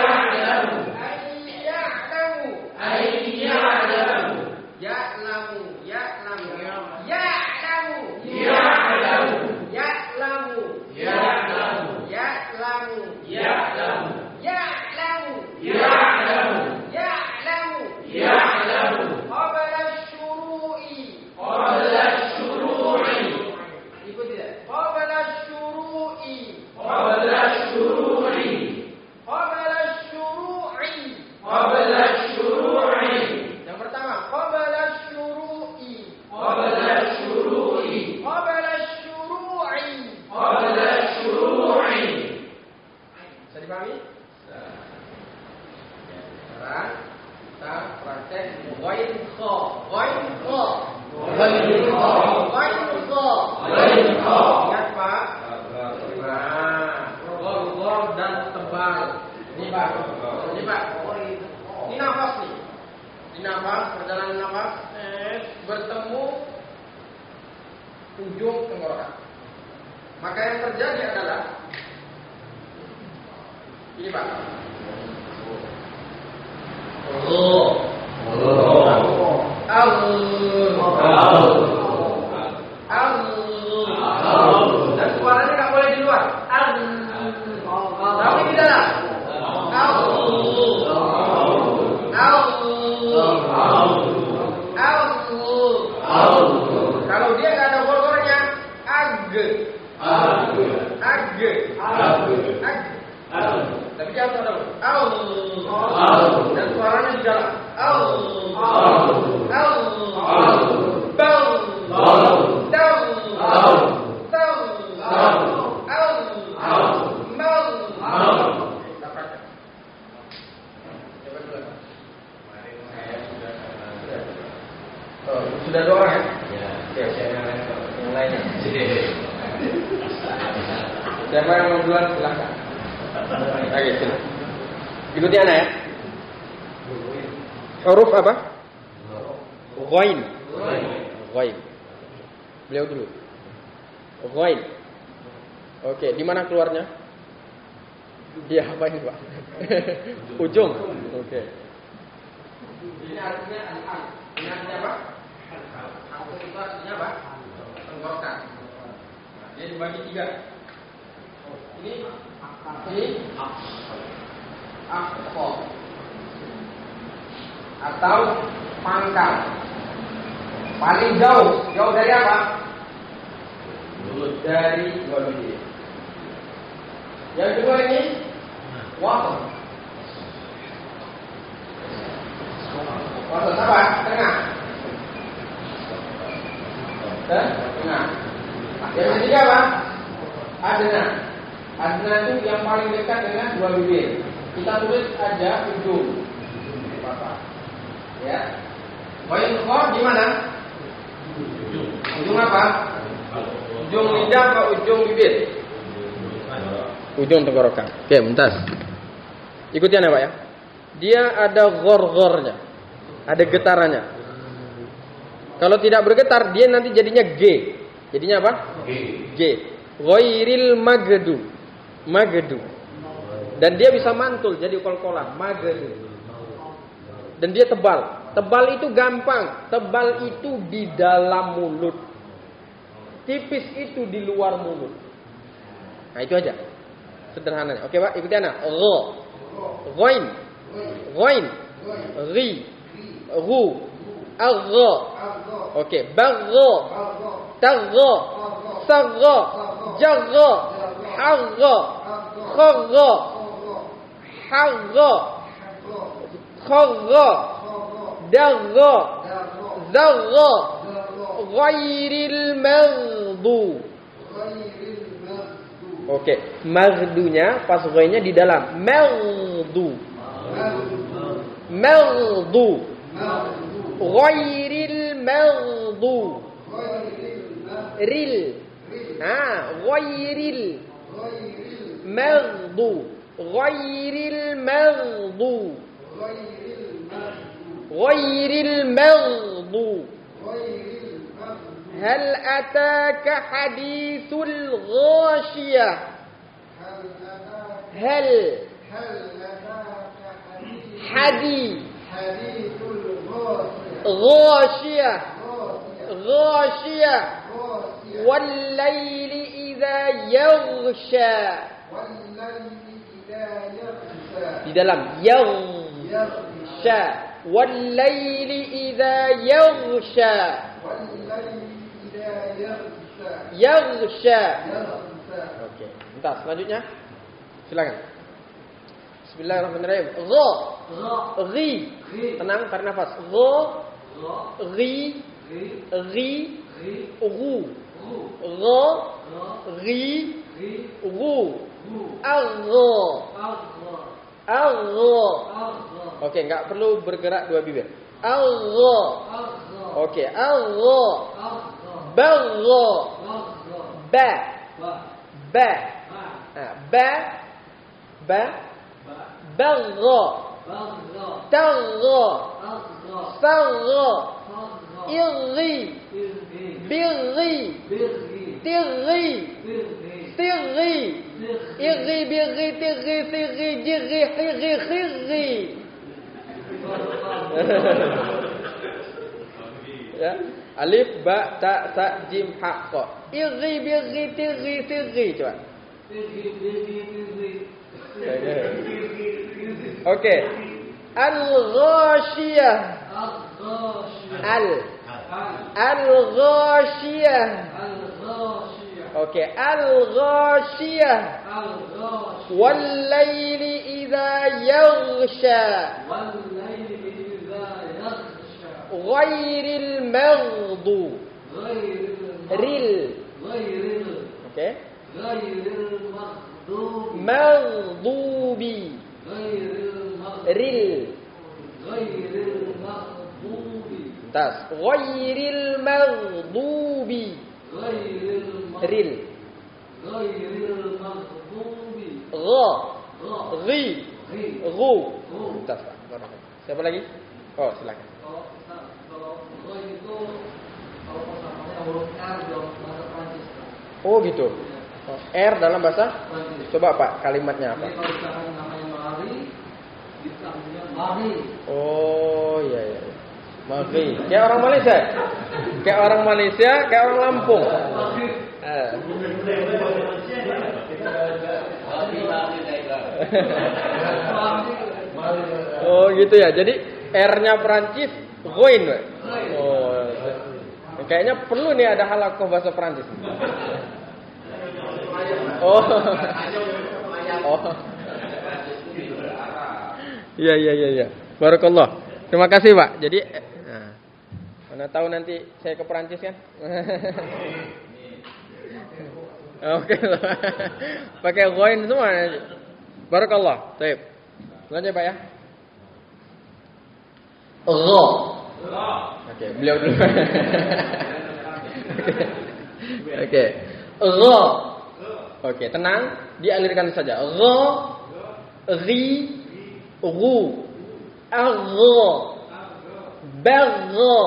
Speaker 4: يعلموا
Speaker 5: أن يعلموا
Speaker 4: أن يعلموا
Speaker 5: يعلموا
Speaker 4: يعلموا
Speaker 5: يعلموا
Speaker 4: يعلموا
Speaker 5: يعلموا
Speaker 4: يعلموا
Speaker 5: يعلموا
Speaker 4: يعلموا
Speaker 5: يعلموا
Speaker 4: يعلموا
Speaker 5: قبل الشروع
Speaker 4: قبل الشروع
Speaker 5: ikuti ya. قبل الشروع
Speaker 4: قبل الشروع
Speaker 5: قبل الشروع
Speaker 4: قبل الشروع
Speaker 5: yang pertama قبل الشروع
Speaker 4: قبل الشروع
Speaker 5: قبل الشروع
Speaker 4: قبل الشروع
Speaker 5: bisa dipahami? Sekarang kita praktek ghain kha
Speaker 4: غير
Speaker 5: ingat Pak? Nah, gor dan tebal. Ini Pak. Ini nafas nih. Ini nafas, perjalanan nafas bertemu ujung tenggorokan. Maka yang terjadi adalah ini Pak. Dan suaranya nggak boleh di luar. Tapi di dalam. Kalau dia nggak ada gor-gornya, ag. Tapi jangan ada. Dan suaranya di dalam. Sudah 2 orang ya? Ya. Yang lainnya. Siapa yang mau duluan silakan. Oke, silakan. Ikuti anak ya. Huruf apa? Ghain. Beliau dulu. Ghain. Oke, di mana keluarnya? Dia apa ini, Pak? Ujung. Oke. Ini artinya al-an. Ini artinya apa? Al itu artinya apa? Tenggorokan. Dia dibagi 3. Ini akho atau pangkal. Paling jauh dari apa? Dari dua bibir. Yang kedua ini wasat. Wasat apa? Tengah. Tengah. Yang ketiga apa? Adna. Adna itu yang paling dekat dengan dua bibir. Kita tulis aja ujung. Bapak. Ya. Poin skor di mana? Ujung apa? Ujung lidah atau ujung bibir? Ujung tenggorokan. Oke, bentar. Ikuti ya, Pak ya. Dia ada gor-gornya. Ada getarannya. Kalau tidak bergetar, dia nanti jadinya G. Jadinya apa? G. Ghairil magdu. Dan dia bisa mantul jadi kol-kolan. Magdu. Dan dia tebal. Tebal itu gampang. Tebal itu di dalam mulut. Tipis itu di luar mulut. Nah, itu aja. Sederhananya. Oke, Pak, ikuti anak. Ghain. Ri. Ru. Agha. Oke, bagha. Tagha. Sagha. Jagha. Hagha. Khagha.
Speaker 1: Hagha. Khagha. Dagha. Zagha. Ghairil maghdub. Oke, maghdunya pas ghainnya di dalam. Maghdub. Maghdub. Ghairil maghdub. Ril. Ghairil maghdub. Ghairil maghdub. Ghairil maghdub. هل أتاك حديث الغاشية هل حديث غاشية غاشية والليل إذا يغشى di dalam yaghsha والليل إذا يغشى Yaghsha. Oke, bentar, selanjutnya. Silakan. Bismillahirrahmanirrahim. Gha. Ghi. Tenang, tarik nafas. Gha. Ghi. Ghi. Ghu. Gha. Ghi. Ghu. Agha. Agha. Oke, enggak perlu bergerak dua bibir. Agha. Oke, agha. Bagha. Ba. Ba. Ba. Ba. Bagha. Tagha. Sagha. Irghi. Birghi. Tirghi. Tirghi. Irghi, birghi, tirghi, sirghi, jirghi, hirghi, khirghi. Ya. Alif, ba, ta, sa, jim, ha, qa. Irghi, birghi, tirghi, sirghi. Coba. Oke. Al-ghashiyah. Al-ghashiyah. Oke. Al-ghashiyah. Wal-laili idza yaghsha. Ghairil maghdub. Ril. Oke. Maghdubi. Ril. Tas. Ghairil maghdubi. Ril. Gha. Ghi. Ghu. Tas. Siapa lagi? Oh, silakan. Oh gitu. R dalam bahasa Prancis. Coba Pak, kalimatnya apa? Oh iya iya. Mari. Kayak orang Malaysia. Kayak orang Malaysia, kayak orang Lampung. Oh gitu ya. Jadi R-nya Prancis, Goin. Oh. Kayaknya perlu nih ada halakoh bahasa Prancis. Oh. Oh. Iya. Barakallah. Terima kasih, Pak. Jadi mana tahu nanti saya ke Prancis kan? Oke. Pakai Goin semua. Barakallah. Baik. Lanjut Pak ya. Gha. Oke, beliau dulu. Oke. Gha. Oke, tenang, dialirkan saja. Gha, ghi, ghu, agha, bagha.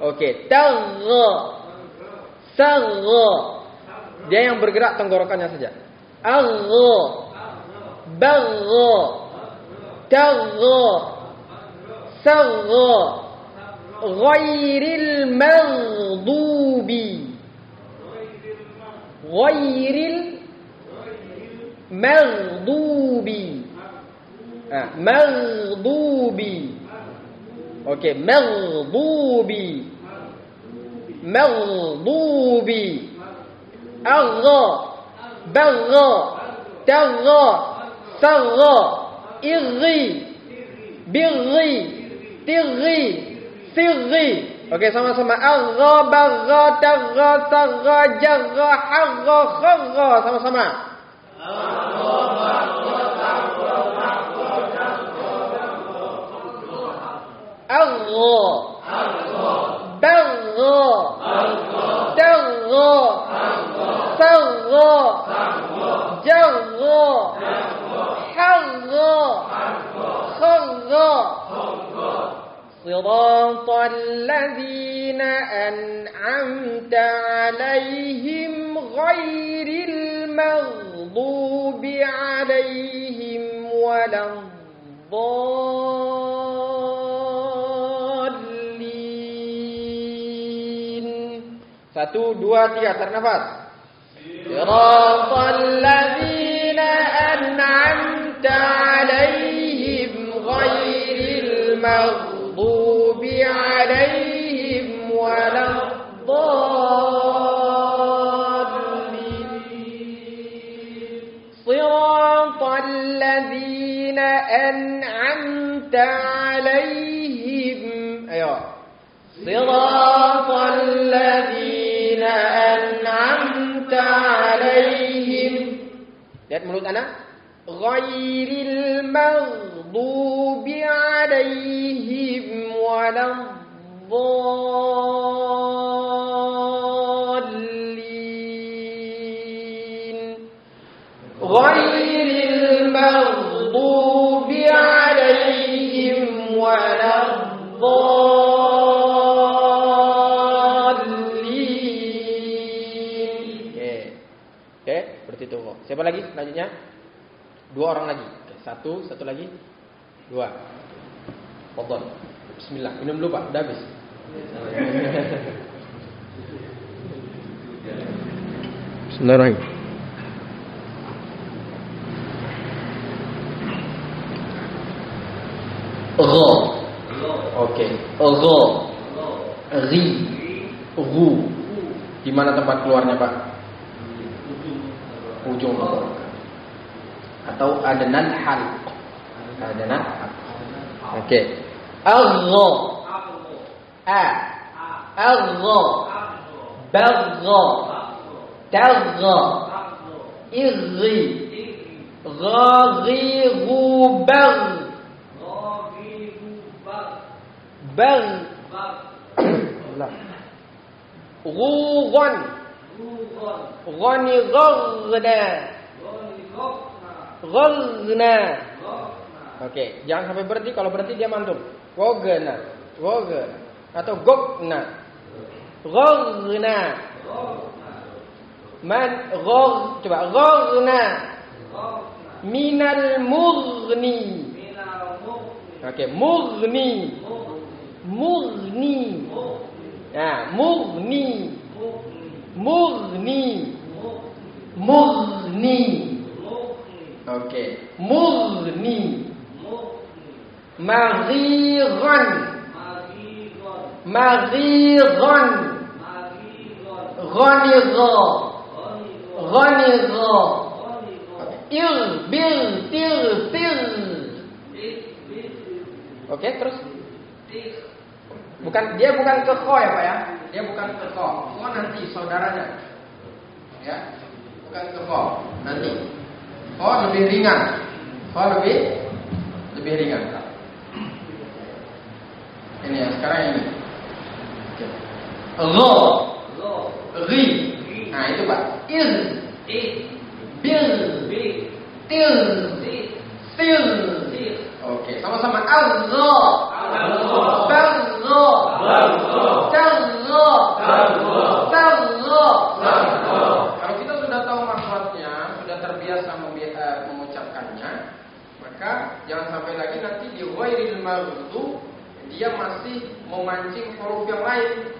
Speaker 1: Oke, tagha, sagha. Dia yang bergerak tenggorokannya saja. Agha, bagha, tagha, sagha. Ghairil maghdubi. Ghairil maghdubi. Maghdubi. Oke, maghdubi. Maghdubi. Agha. Bagha. Tagha. Sagha. Irri. Birri. Tirri. Sirri. Oke, sama-sama. Agha, bagha, tagha, sagha, jagha, hagha, khagha. Sama-sama. Agha. Bagha. Tagha. Sagha. Jagha. Hagha. Khagha. صراط الذين أنعمت عليهم غير المغضوب عليهم ولا الضالين. 1, 2, 3 tarik nafas. صراط الذين أنعمت عليهم غير المغضوب عليهم ولا الضالين. صراط الذين أنعمت عليهم. أيوة. صراط الذين أنعمت عليهم. Lihat mulut anak. Ghairil maghdubi alaihim waladdallin. Ghairil maghdubi alaihim waladdallin. Oke, seperti itu kok. Siapa lagi selanjutnya? 2 orang lagi. 1 lagi. 2. Fadhal. Bismillah. Minum dulu, Pak. Udah habis. Bismillahirrahmanirrahim. Gha. Oke. Gha. Ri. Ru. Di mana tempat keluarnya, Pak? Ujung. Atau adnan hal. Adnan hal. Oke. Agha. Agha. Bagha. Tagha. Irri. Ghaghiru bagh. Bagh. Ghughon. Ghani ghaghna. Ghazna. Oke, jangan sampai berhenti. Kalau berhenti dia mantul. Gogna, gogna atau gogna. Ghazna. Man ghog, coba ghazna. Minal mughni. Oke, mughni. Mughni. Nah, mughni. Mughni. Mughni. Oke, mughni. Maghiran. Maghiran. Ghanigha. Ghanigha. Irbir. Tir. Oke, terus. Dia bukan ke kho ya, Pak ya. Dia bukan ke kho. Kho nanti saudaranya. Ya. Bukan ke kho, nanti. Oh, lebih ringan. Oh, lebih ringan. Ini ya, sekarang ini. Gha. Ri. Nah, itu Pak. Ir. Bir. Tir. Sir. Oke, sama-sama. Agha. Bagha. Tagha. Kalau kita sudah tahu maksudnya, sudah terbiasa mengucapkannya, maka jangan sampai lagi nanti di ghairil maghdub dia masih memancing huruf yang lain.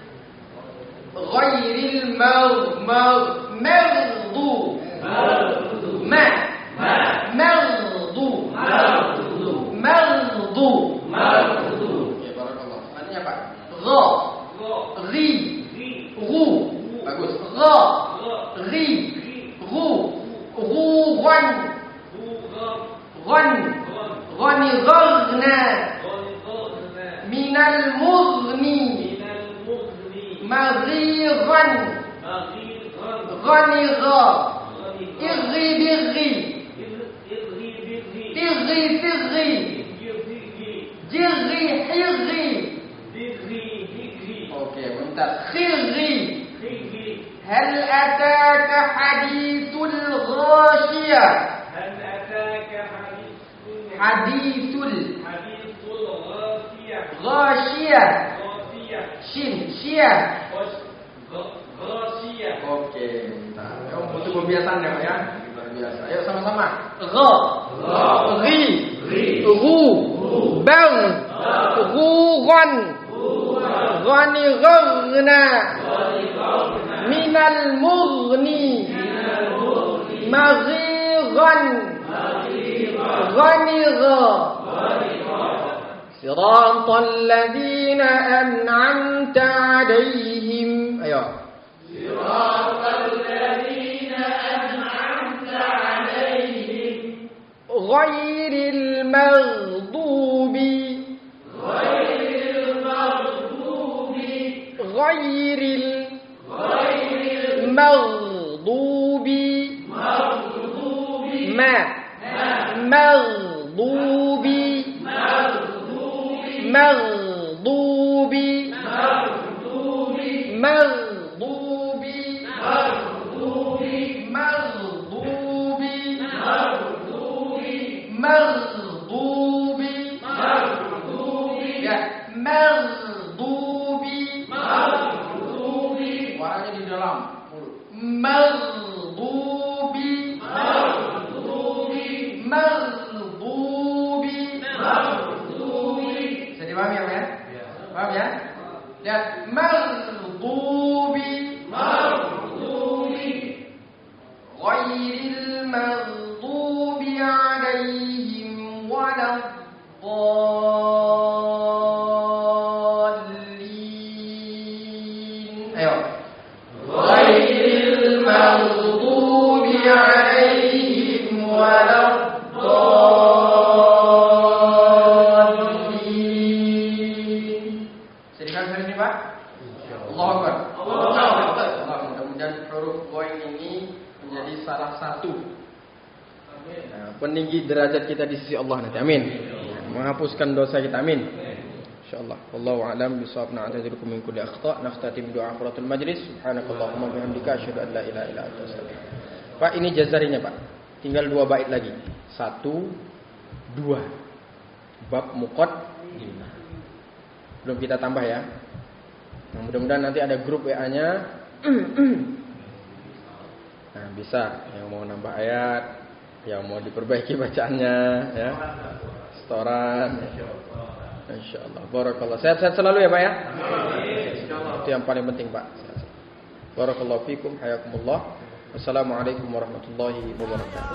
Speaker 1: Ghairil maghdub. Ya, barakallah. Artinya apa? Gha. Ri. Ru. Bagus. Gha. Ri. Ru. Ru. Ghan. gharna minal mughni maghiran ghanigha ighi bighi tighi tighi jirri highi. Oke, bentar. Khighi. Hal ataka hadithul ghashiyah. Hadithul ghashiyah. Shin, syah. Oke, bentar. Kamu butuh pembiasaan ya, Pak ya? Luar biasa. Ayo sama-sama. Gha. Ghi. Ru. Bang. Ghuran. Ghani gharna. Minal mughni. Maghiran. Ghanigha. Siratal ladzina an'amta 'alaihim. Ayo. Siratal ladzina an'amta 'alaihim. Ghairil maghdubi. Ghairil maghdubi. Maghdubi. Maghdubi. Maghdubi. Maghdubi. Ya, maghdubi. Suaranya di dalam mulut. Maghdubi. Maghdubi. Bisa dipahami ya, Pak ya? Paham ya? Lihat, maghdubi. Ghairil maghdubi 'alaihim waladdallin. Ayo. Ghairil maghdubi 'alaihim waladdallin. Sedikit sini, Pak. Allahu Akbar. Mudah-mudahan huruf ghain ini menjadi salah satu peninggi derajat kita di sisi Allah nanti. Amin. Menghapuskan dosa kita. Amin. Insyaallah. Wallahu a'lam bishawab. Na'tadzirukum min kulli akhta'. Nakhtatim doa akhiratul majlis. Subhanakallahumma bihamdika asyhadu an la ilaha illa anta astaghfiruka. Pak, ini jazarinya, Pak. Tinggal 2 bait lagi. 1 2. Bab muqad. Belum kita tambah ya. Nah, mudah-mudahan nanti ada grup WA-nya. Nah, bisa yang mau nambah ayat, yang mau diperbaiki bacaannya, ya. Setoran. Insyaallah. Barakallah. Sehat-sehat selalu ya, Pak ya. Itu yang paling penting, Pak. Barakallahu fikum, hayakumullah. Wassalamualaikum warahmatullahi wabarakatuh.